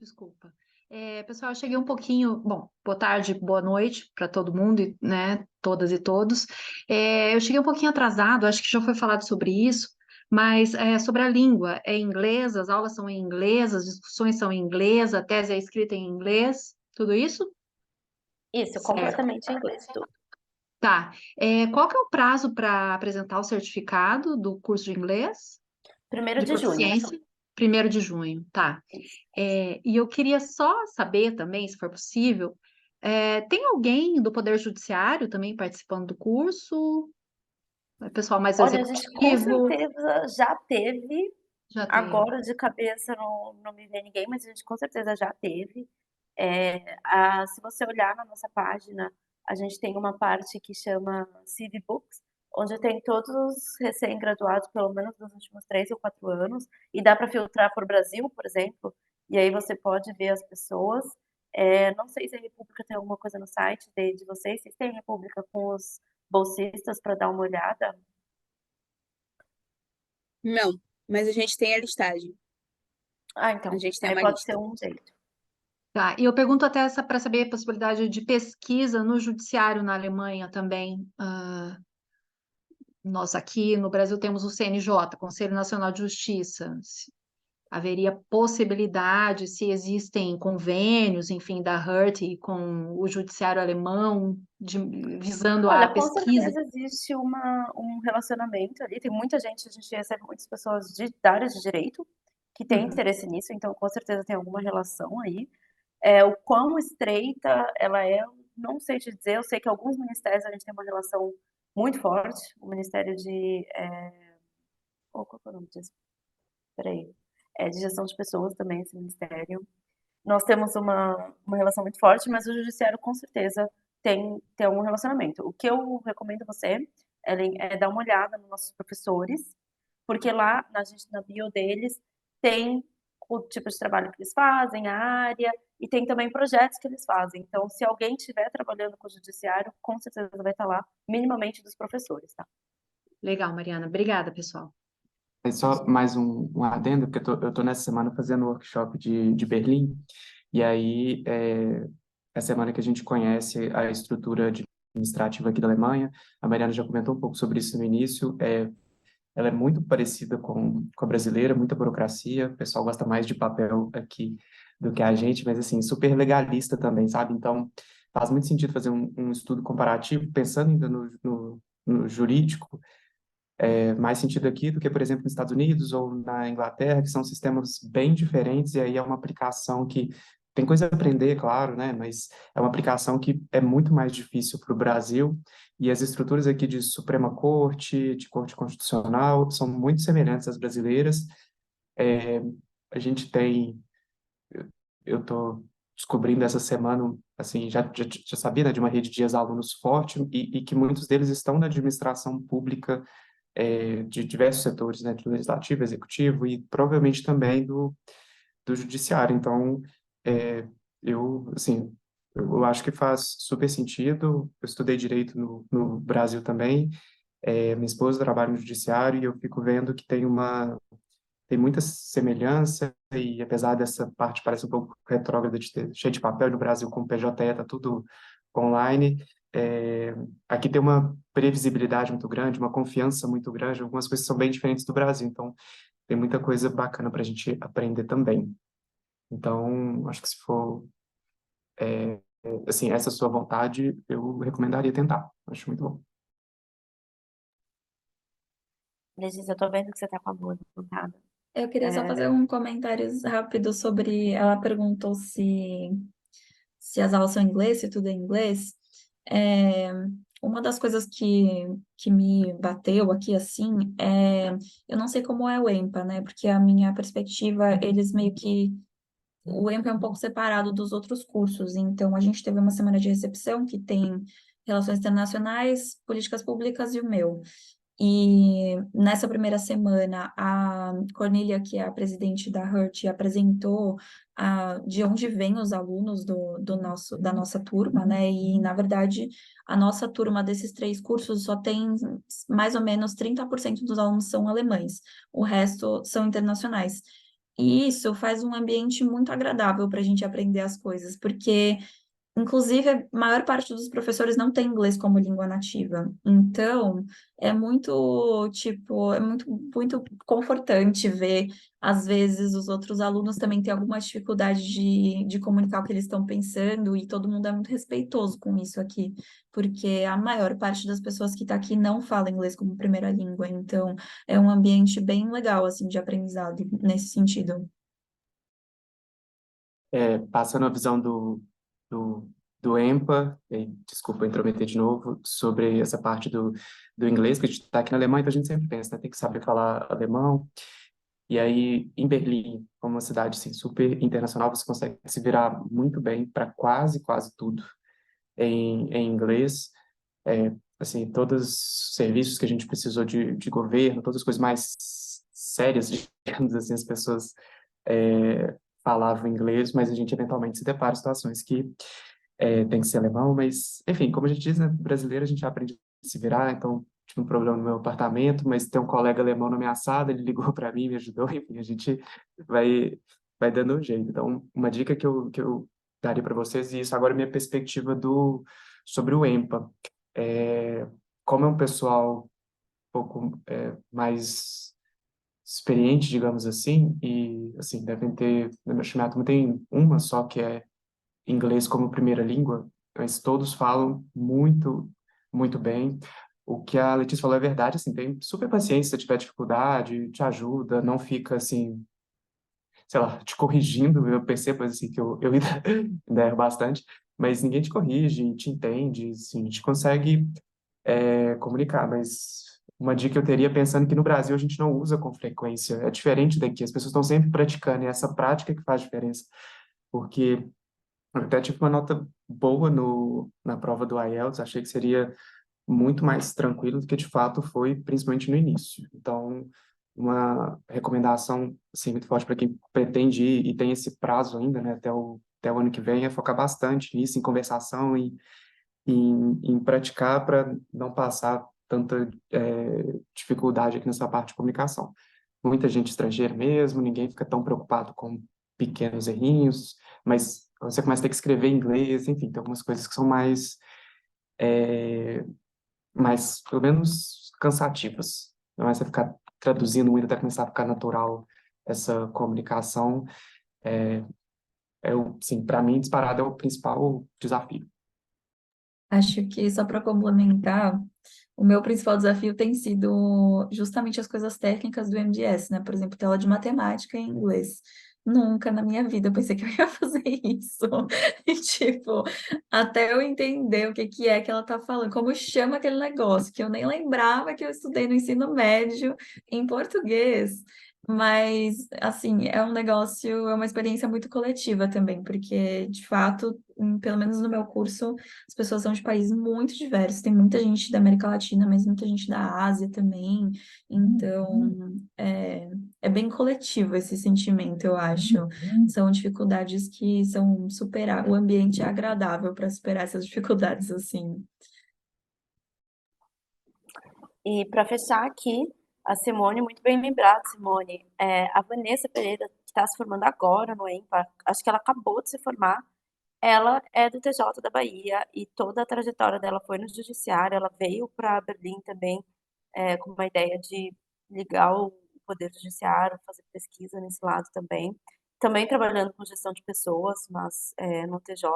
Desculpa. Pessoal, eu cheguei um pouquinho. Bom, boa tarde, boa noite para todo mundo, né? Todas e todos. Eu cheguei um pouquinho atrasado, acho que já foi falado sobre isso, mas sobre a língua. É em inglês, as aulas são em inglês, as discussões são em inglês, a tese é escrita em inglês, tudo isso? Isso, Certo. completamente em inglês, tudo. Tá. Qual que é o prazo para apresentar o certificado do curso de inglês? 1º de junho. Proficiência? 1º de junho, tá. E eu queria só saber também, se for possível, tem alguém do Poder Judiciário também participando do curso? Pessoal mais Olha, a gente com executivo? certeza já teve, Já teve. agora de cabeça não me vem ninguém, mas a gente com certeza já teve. Se você olhar na nossa página, a gente tem uma parte que chama CV Books, onde tem todos os recém-graduados, pelo menos dos últimos 3 ou 4 anos, e dá para filtrar por Brasil, por exemplo, e aí você pode ver as pessoas. Não sei se a República tem alguma coisa no site de vocês. Vocês têm República com os bolsistas para dar uma olhada? Não, mas a gente tem a listagem. Ah, A então, gente tem aí uma pode lista. ser um jeito. Tá, e eu pergunto até para saber a possibilidade de pesquisa no judiciário na Alemanha também. Nós aqui no Brasil temos o CNJ, Conselho Nacional de Justiça. Haveria possibilidade, se existem convênios, enfim, da HURT com o judiciário alemão, visando a Olha, com pesquisa. certeza existe um relacionamento ali, tem muita gente, a gente recebe muitas pessoas da área de direito que tem interesse nisso, então com certeza tem alguma relação aí. O quão estreita ela é, eu não sei te dizer, eu sei que alguns ministérios a gente tem uma relação muito forte, o Ministério de, qual que é o nome disso? Espera aí. De gestão de pessoas também, esse ministério. Nós temos uma relação muito forte, mas o judiciário com certeza tem um relacionamento. O que eu recomendo você é dar uma olhada nos nossos professores, porque lá na bio deles tem o tipo de trabalho que eles fazem, a área, e tem também projetos que eles fazem. Então, se alguém estiver trabalhando com o judiciário, com certeza vai estar lá, minimamente dos professores, tá? Legal, Mariana. Obrigada, pessoal. É só mais um adendo, porque eu tô nessa semana fazendo um workshop de Berlim, e aí é a semana que a gente conhece a estrutura administrativa aqui da Alemanha. A Mariana já comentou um pouco sobre isso no início. Ela é muito parecida com a brasileira, muita burocracia, o pessoal gosta mais de papel aqui do que a gente, mas assim, super legalista também, sabe? Então, faz muito sentido fazer um estudo comparativo, pensando ainda no jurídico, mais sentido aqui do que, por exemplo, nos Estados Unidos ou na Inglaterra, que são sistemas bem diferentes, e aí é uma aplicação que tem coisa a aprender, claro, né? Mas é uma aplicação que é muito mais difícil para o Brasil, e as estruturas aqui de Suprema Corte, de Corte Constitucional, são muito semelhantes às brasileiras. A gente tem, eu estou descobrindo essa semana, assim, já sabia, né, de uma rede de ex-alunos forte, e que muitos deles estão na administração pública, de diversos setores, né, do legislativo, executivo e provavelmente também do judiciário. Então, assim, eu acho que faz super sentido. Eu estudei direito no Brasil também. Minha esposa trabalha no judiciário e eu fico vendo que tem muita semelhança, e apesar dessa parte parecer um pouco retrógrada de ter cheio de papel no Brasil, com o PJE, está tudo online, aqui tem uma previsibilidade muito grande, uma confiança muito grande, algumas coisas são bem diferentes do Brasil, então tem muita coisa bacana para a gente aprender também. Então, acho que se for, assim, essa sua vontade, eu recomendaria tentar. Acho muito bom. Letícia, eu tô vendo que você tá com a boa levantada. Eu queria só fazer um comentário rápido sobre. Ela perguntou se as aulas são em inglês, se tudo é em inglês. É, uma das coisas que me bateu aqui, assim, eu não sei como é o EMPA, né? Porque a minha perspectiva, eles meio que. O EMPA é um pouco separado dos outros cursos. Então, a gente teve uma semana de recepção que tem Relações Internacionais, Políticas Públicas e o meu. E nessa primeira semana, a Cornélia, que é a presidente da HURT, apresentou de onde vêm os alunos da nossa turma, né? E, na verdade, a nossa turma desses 3 cursos só tem mais ou menos 30% dos alunos são alemães, o resto são internacionais. E isso faz um ambiente muito agradável para a gente aprender as coisas, porque inclusive, a maior parte dos professores não tem inglês como língua nativa. Então, é muito, tipo, é muito confortante ver, às vezes, os outros alunos também têm alguma dificuldade de comunicar o que eles estão pensando, e todo mundo é muito respeitoso com isso aqui, porque a maior parte das pessoas que está aqui não fala inglês como primeira língua. Então, é um ambiente bem legal, assim, de aprendizado nesse sentido. Passando a visão do, do EMPA, e aí, desculpa intrometer de novo, sobre essa parte do inglês, que a gente está aqui na Alemanha, então a gente sempre pensa, né, tem que saber falar alemão, e aí em Berlim, como uma cidade assim, super internacional, você consegue se virar muito bem para quase tudo em inglês, assim, todos os serviços que a gente precisou de governo, todas as coisas mais sérias, digamos assim, as pessoas falavam inglês, mas a gente eventualmente se depara em situações que tem que ser alemão, mas, enfim, como a gente diz, né, brasileiro a gente aprende a se virar, então tive um problema no meu apartamento, mas tem um colega alemão na minha sala, ele ligou para mim, me ajudou, enfim, a gente vai, vai dando um jeito. Então, uma dica que eu daria para vocês, e isso agora é minha perspectiva sobre o EMPA. É, como é um pessoal um pouco mais experiente, digamos assim, e assim, devem ter, na minha turma tem uma só que é inglês como primeira língua, mas todos falam muito bem. O que a Letícia falou é verdade, assim, tem super paciência, se tiver dificuldade, te ajuda, não fica assim, sei lá, te corrigindo, eu percebo assim que eu ainda erro bastante, mas ninguém te corrige, te entende, assim, a gente consegue comunicar, mas uma dica que eu teria pensando que no Brasil a gente não usa com frequência, é diferente daqui, as pessoas estão sempre praticando, e é essa prática que faz diferença, porque eu até tive uma nota boa na prova do IELTS, achei que seria muito mais tranquilo do que de fato foi, principalmente no início. Então, uma recomendação assim, muito forte para quem pretende ir e tem esse prazo ainda, né, até o ano que vem, é focar bastante nisso, em conversação e em praticar para não passar tanta dificuldade aqui nessa parte de comunicação. Muita gente estrangeira mesmo, ninguém fica tão preocupado com pequenos errinhos, mas você começa a ter que escrever em inglês, enfim, tem algumas coisas que são mais pelo menos, cansativas. Não é você ficar traduzindo muito até começar a ficar natural essa comunicação. Sim, para mim, disparado é o principal desafio. Acho que só para complementar, o meu principal desafio tem sido justamente as coisas técnicas do MDS, né? Por exemplo, tela de matemática em inglês. Nunca na minha vida eu pensei que eu ia fazer isso. E, tipo, até eu entender o que que é que ela tá falando, como chama aquele negócio, que eu nem lembrava que eu estudei no ensino médio em português. Mas, assim, é um negócio, é uma experiência muito coletiva também, porque, de fato, pelo menos no meu curso, as pessoas são de países muito diversos, tem muita gente da América Latina, mas muita gente da Ásia também. Então, é bem coletivo esse sentimento, eu acho. São dificuldades que são superar, o ambiente é agradável para superar essas dificuldades, assim. E para fechar aqui, a Simone, muito bem lembrado, Simone, a Vanessa Pereira, que está se formando agora no EMPA, acho que ela acabou de se formar, ela é do TJ da Bahia e toda a trajetória dela foi no judiciário, ela veio para Berlim também com uma ideia de ligar o poder judiciário, fazer pesquisa nesse lado também. Também trabalhando com gestão de pessoas, mas no TJ.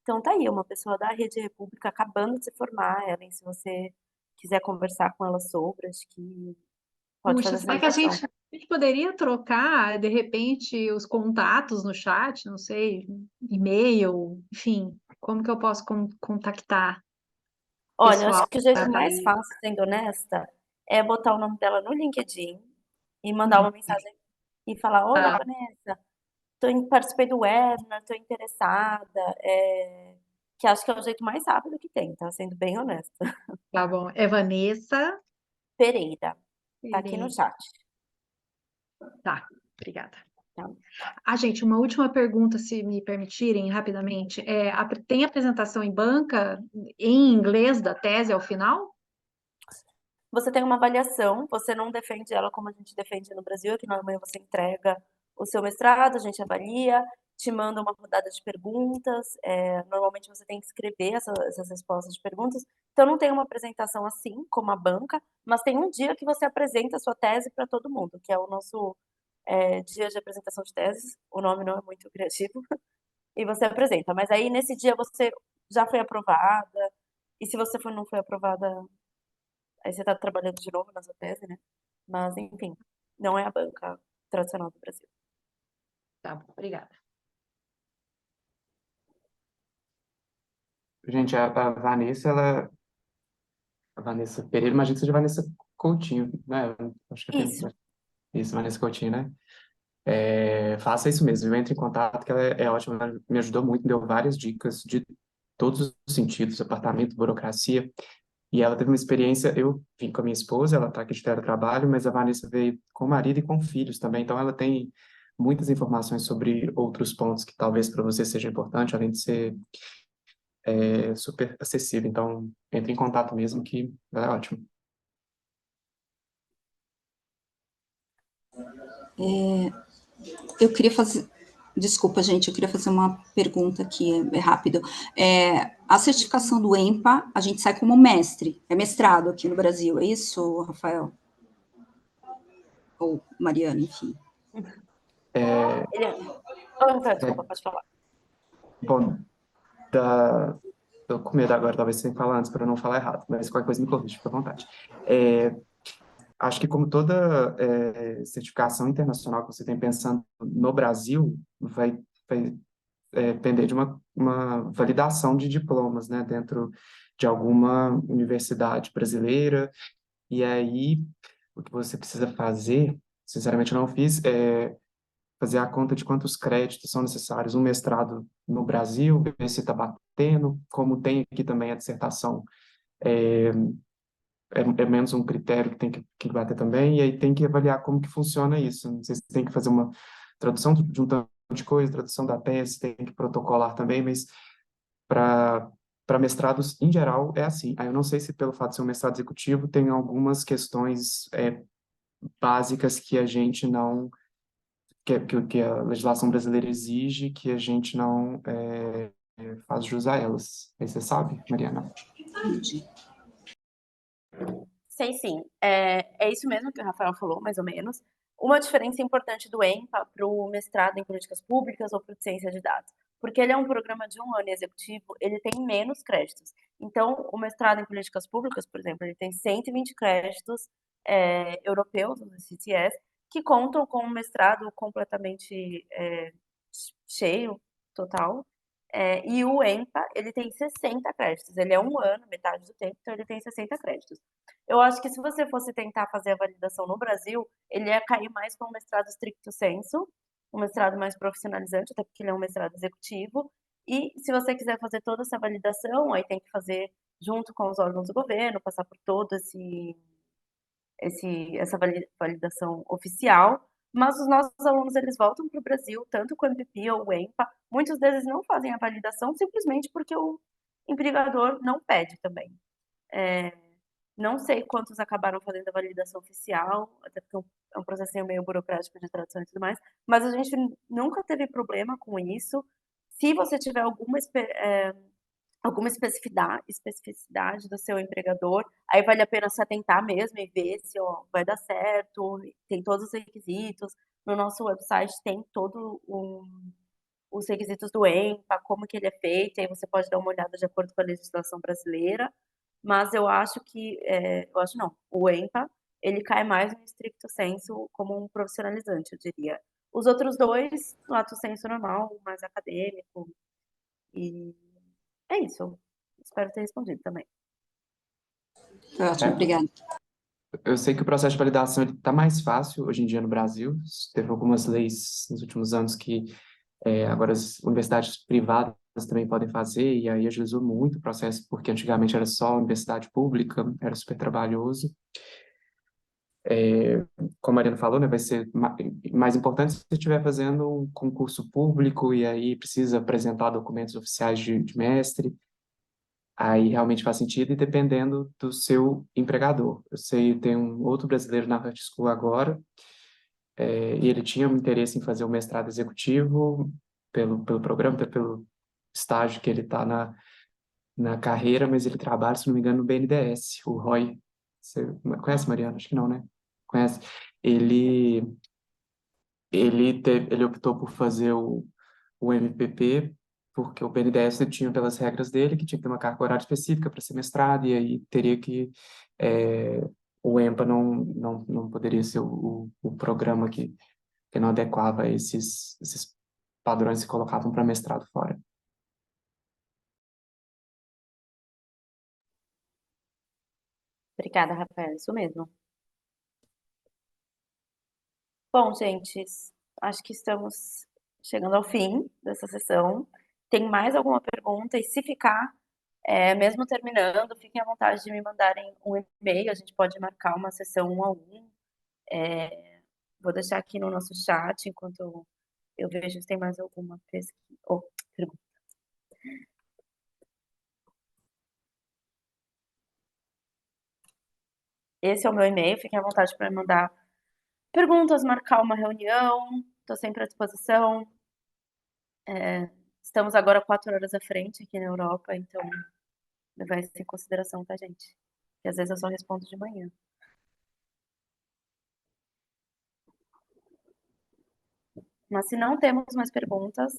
Então tá aí, uma pessoa da Rede República acabando de se formar, Ellen, se você quiser conversar com ela sobre, acho que Pode Puxa, fazer essa será que a ligação. gente poderia trocar, de repente, os contatos no chat? Não sei, e-mail, enfim, como que eu posso contactar o Olha, eu acho pessoal que o jeito da mais Thaís? fácil, sendo honesta, é botar o nome dela no LinkedIn e mandar uma mensagem e falar: Olá, Tá, Vanessa, participei do webinar, estou interessada. Que acho que é o jeito mais rápido que tem, tá? Sendo bem honesta. tá bom. É Vanessa Pereira, tá aqui no Pereira. chat. Tá, obrigada. Tá? Gente, uma última pergunta, se me permitirem, rapidamente. Tem apresentação em banca em inglês da tese ao final? Você tem uma avaliação, você não defende ela como a gente defende no Brasil, que normalmente você entrega o seu mestrado, a gente avalia, te manda uma rodada de perguntas, normalmente você tem que escrever essas respostas de perguntas, então não tem uma apresentação assim, como a banca, mas tem um dia que você apresenta a sua tese para todo mundo, que é o nosso dia de apresentação de teses, o nome não é muito criativo, e você apresenta, mas aí nesse dia você já foi aprovada, e se você não foi aprovada, aí você está trabalhando de novo na sua tese, né? Mas, enfim, não é a banca tradicional do Brasil. Tá bom, obrigada. Gente, a Vanessa, a Vanessa Pereira, imagino que seja Vanessa Coutinho, né? Acho que Isso. isso, Vanessa Coutinho, né? Faça isso mesmo, entre em contato, que ela é ótima, ela me ajudou muito, me deu várias dicas de todos os sentidos, apartamento, burocracia, e ela teve uma experiência, eu vim com a minha esposa, ela está aqui de teletrabalho, mas a Vanessa veio com o marido e com filhos também, então ela tem muitas informações sobre outros pontos que talvez para você seja importante, além de ser super acessível, então entre em contato mesmo, que ela é ótimo. Eu queria fazer. Desculpa, gente, eu queria fazer uma pergunta aqui, é rápido. A certificação do EMPA, a gente sai como mestre, é mestrado aqui no Brasil, é isso, Rafael? Ou Mariana, enfim. Desculpa, pode falar. Bom, tô com medo agora, talvez você falar antes para não falar errado, mas qualquer coisa me corrige, fica à vontade. Acho que como toda certificação internacional que você tem pensando no Brasil, vai depender de uma validação de diplomas, né, dentro de alguma universidade brasileira, e aí o que você precisa fazer, sinceramente eu não fiz, é fazer a conta de quantos créditos são necessários, um mestrado no Brasil, ver se está batendo, como tem aqui também a dissertação, é menos um critério que tem que bater também, e aí tem que avaliar como que funciona isso. Não sei se tem que fazer uma tradução de um tanto de coisa, tradução da tese, tem que protocolar também, mas para mestrados, em geral, é assim. Aí eu não sei se pelo fato de ser um mestrado executivo, tem algumas questões básicas que a gente não, que a legislação brasileira exige, que a gente não faz jus a elas. Aí você sabe, Mariana? Entendi. Sei sim. É isso mesmo que o Rafael falou, mais ou menos. Uma diferença importante do EMPA para o mestrado em políticas públicas ou para o de ciência de dados, porque ele é um programa de 1 ano executivo, ele tem menos créditos. Então, o mestrado em políticas públicas, por exemplo, ele tem 120 créditos europeus, os CTS, que contam com um mestrado completamente cheio, total. E o EMPA, ele tem 60 créditos. Ele é 1 ano, metade do tempo, então ele tem 60 créditos. Eu acho que se você fosse tentar fazer a validação no Brasil, ele ia cair mais para um mestrado stricto sensu, um mestrado mais profissionalizante, até porque ele é um mestrado executivo. E se você quiser fazer toda essa validação, aí tem que fazer junto com os órgãos do governo, passar por todo essa validação oficial. Mas os nossos alunos, eles voltam para o Brasil, tanto com o MPP ou o EMPA. Muitos deles não fazem a validação simplesmente porque o empregador não pede também. Não sei quantos acabaram fazendo a validação oficial, até porque é um processinho meio burocrático de tradução e tudo mais, mas a gente nunca teve problema com isso. Se você tiver alguma especificidade do seu empregador, aí vale a pena se atentar mesmo e ver se vai dar certo, tem todos os requisitos. No nosso website tem todo os requisitos do EMPA, como que ele é feito, aí você pode dar uma olhada de acordo com a legislação brasileira. Mas eu acho que, eu acho não, o EMPA, ele cai mais no stricto sensu como um profissionalizante, eu diria. Os outros 2, lato sensu normal, mais acadêmico, e é isso. Espero ter respondido também. Foi ótimo, É, obrigada. eu sei que o processo de validação está mais fácil hoje em dia no Brasil. Teve algumas leis nos últimos anos que agora as universidades privadas também podem fazer, e aí agilizou muito o processo, porque antigamente era só universidade pública, era super trabalhoso. Como a Mariana falou, né, vai ser mais importante se você estiver fazendo um concurso público e aí precisa apresentar documentos oficiais de mestre, aí realmente faz sentido e dependendo do seu empregador. Eu sei, tem um outro brasileiro na Hurt School agora, e ele tinha um interesse em fazer o mestrado executivo pelo programa, pelo estágio que ele está na carreira, mas ele trabalha, se não me engano, no BNDES, o Roy. Você conhece, Mariana? Acho que não, né? Conhece? Ele, ele optou por fazer o MPP, porque o BNDES tinha pelas regras dele que tinha que ter uma carga horária específica para ser mestrado, e aí teria que. é, o EMPA não poderia ser o programa que não adequava a esses padrões que colocavam para mestrado fora. Obrigada, Rafael, isso mesmo. Bom, gente, acho que estamos chegando ao fim dessa sessão. Tem mais alguma pergunta? E se ficar, mesmo terminando, fiquem à vontade de me mandarem um e-mail, a gente pode marcar uma sessão 1 a 1. Vou deixar aqui no nosso chat enquanto eu vejo se tem mais alguma pesquisa ou pergunta. Esse é o meu e-mail, fiquem à vontade para me mandar perguntas, marcar uma reunião, estou sempre à disposição. Estamos agora 4 horas à frente aqui na Europa, então levar isso em consideração, tá, gente? Que às vezes eu só respondo de manhã. Mas se não temos mais perguntas,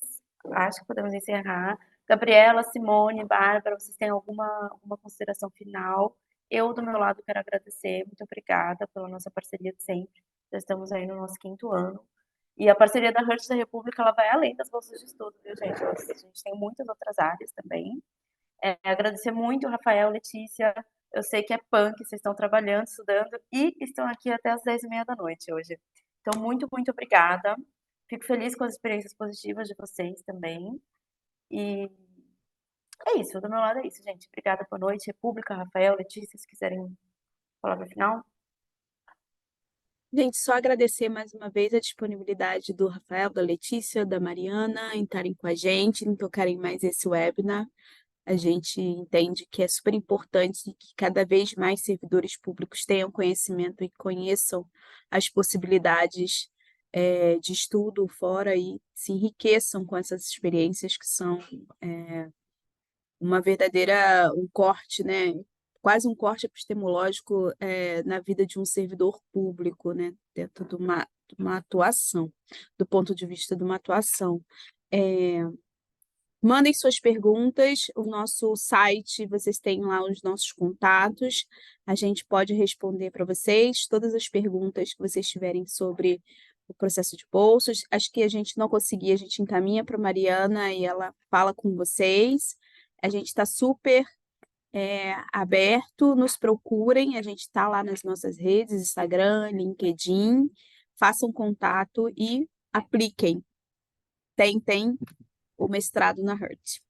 acho que podemos encerrar. Gabriela, Simone, Bárbara, vocês têm alguma consideração final? Eu, do meu lado, quero agradecer. Muito obrigada pela nossa parceria de sempre. Já estamos aí no nosso 5º ano. E a parceria da Hurt da República, ela vai além das bolsas de estudo, viu, gente? A gente tem muitas outras áreas também. Agradecer muito, Rafael, Letícia. Eu sei que é punk, vocês estão trabalhando, estudando e estão aqui até as 10h30 da noite hoje. Então, muito, muito obrigada. Fico feliz com as experiências positivas de vocês também. E é isso, do meu lado é isso, gente. Obrigada, boa noite. República, Rafael, Letícia, se quiserem palavra final. Gente, só agradecer mais uma vez a disponibilidade do Rafael, da Letícia, da Mariana em estarem com a gente, em tocarem mais esse webinar. A gente entende que é super importante que cada vez mais servidores públicos tenham conhecimento e conheçam as possibilidades de estudo fora e se enriqueçam com essas experiências que são uma verdadeira, um corte, né? Quase um corte epistemológico na vida de um servidor público, né? Dentro de uma atuação, do ponto de vista de uma atuação. Mandem suas perguntas, o nosso site, vocês têm lá os nossos contatos, a gente pode responder para vocês todas as perguntas que vocês tiverem sobre o processo de bolsas. Acho que a gente não conseguir, a gente encaminha para a Mariana e ela fala com vocês. A gente está super aberto, nos procurem, a gente está lá nas nossas redes, Instagram, LinkedIn, façam contato e apliquem. Tentem o mestrado na Hurt.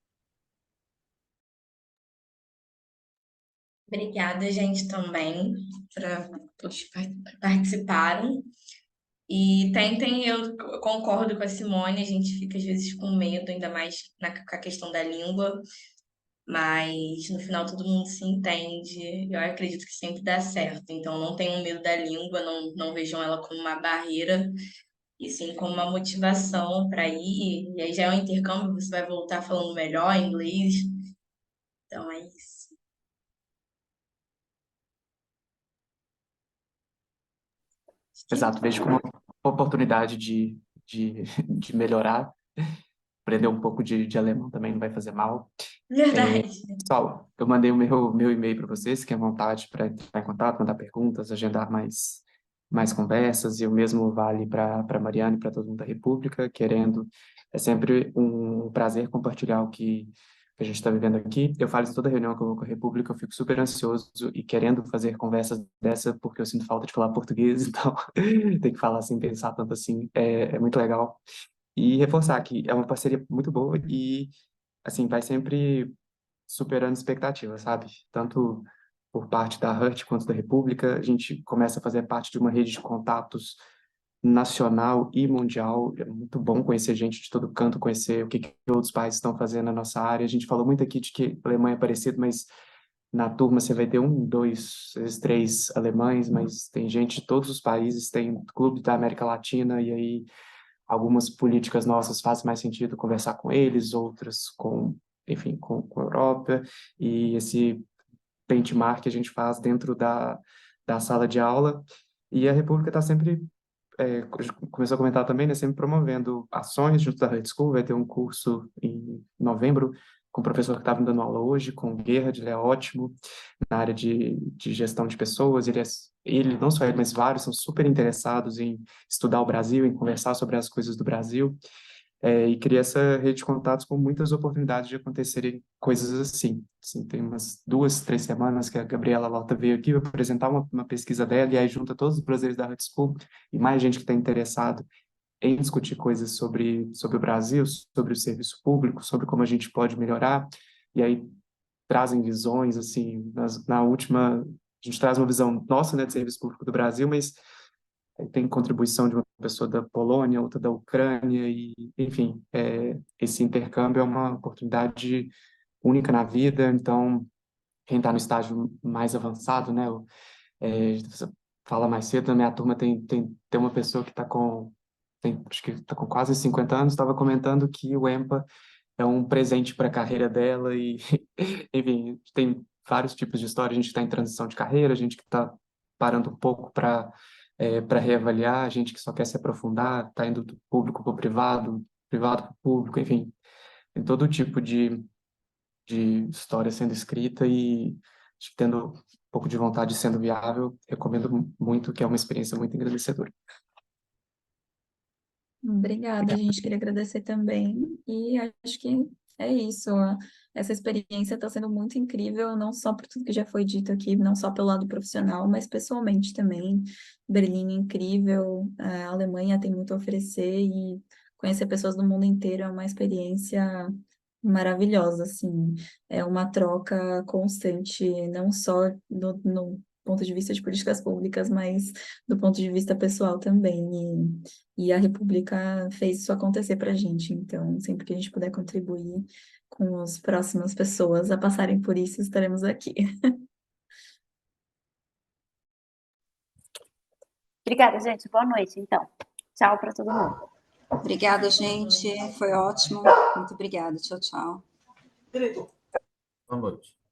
Obrigada, gente, também, para todos que participaram. E tentem, eu concordo com a Simone, a gente fica às vezes com medo, ainda mais com a questão da língua, mas no final todo mundo se entende. Eu acredito que sempre dá certo. Então não tenham medo da língua, não vejam ela como uma barreira, e sim como uma motivação para ir. E aí já é um intercâmbio, você vai voltar falando melhor inglês. Então é isso. Exato, vejo como uma oportunidade de melhorar. aprender um pouco de alemão também não vai fazer mal. Verdade. Pessoal, eu mandei o meu e-mail para vocês, se quer vontade para entrar em contato, mandar perguntas, agendar mais conversas, e o mesmo vale para Mariana e para todo mundo da República, querendo. É sempre um prazer compartilhar o que a gente está vivendo aqui. Eu falo isso em toda reunião que eu vou com a República, eu fico super ansioso e querendo fazer conversas dessa, porque eu sinto falta de falar português, então tem que falar sem pensar tanto assim, é muito legal. E reforçar que é uma parceria muito boa e, assim, vai sempre superando expectativas, sabe? Tanto por parte da HUT quanto da República, a gente começa a fazer parte de uma rede de contatos nacional e mundial. É muito bom conhecer gente de todo canto, conhecer o que outros países estão fazendo na nossa área. A gente falou muito aqui de que a Alemanha é parecido, mas na turma você vai ter um, dois, às vezes três alemães, mas tem gente de todos os países, tem clube da América Latina, e aí algumas políticas nossas fazem mais sentido conversar com eles, outras com, enfim, com a Europa, e esse benchmark que a gente faz dentro da sala de aula. E a República está sempre, começou a comentar também, né, sempre promovendo ações junto da High School. Vai ter um curso em novembro com o professor que estava me dando aula hoje, com o Gerhard, ele é ótimo na área de gestão de pessoas. Ele, não só ele, mas vários são super interessados em estudar o Brasil, em conversar sobre as coisas do Brasil. E cria essa rede de contatos com muitas oportunidades de acontecerem coisas assim. Assim, tem umas 2, 3 semanas que a Gabriela Lota veio aqui apresentar uma pesquisa dela, e aí junta todos os brasileiros da High School e mais gente que está interessado em discutir coisas sobre o Brasil, sobre o serviço público, sobre como a gente pode melhorar, e aí trazem visões, assim, na última, a gente traz uma visão nossa, né, de serviço público do Brasil, mas tem contribuição de uma pessoa da Polônia, outra da Ucrânia, e, enfim, esse intercâmbio é uma oportunidade única na vida. Então, quem está no estágio mais avançado, né, você fala mais cedo, na minha turma tem uma pessoa que acho que está com quase 50 anos, estava comentando que o EMPA é um presente para a carreira dela, e, enfim, tem vários tipos de história. A gente está em transição de carreira, a gente que está parando um pouco para reavaliar, a gente que só quer se aprofundar, está indo do público para o privado, privado para o público, enfim, tem todo tipo de história sendo escrita, e acho que tendo um pouco de vontade sendo viável, recomendo muito, que é uma experiência muito engrandecedora. Obrigada, a gente queria agradecer também, e acho que é isso. Essa experiência está sendo muito incrível, não só por tudo que já foi dito aqui, não só pelo lado profissional, mas pessoalmente também. Berlim é incrível, a Alemanha tem muito a oferecer, e conhecer pessoas do mundo inteiro é uma experiência maravilhosa, assim. É uma troca constante, não só no ponto de vista de políticas públicas, mas do ponto de vista pessoal também. E a República fez isso acontecer para a gente. Então, sempre que a gente puder contribuir com as próximas pessoas a passarem por isso, estaremos aqui. Obrigada, gente. Boa noite, então. Tchau para todo mundo. Obrigada, gente. Foi ótimo. Muito obrigada. Tchau, tchau. Boa noite.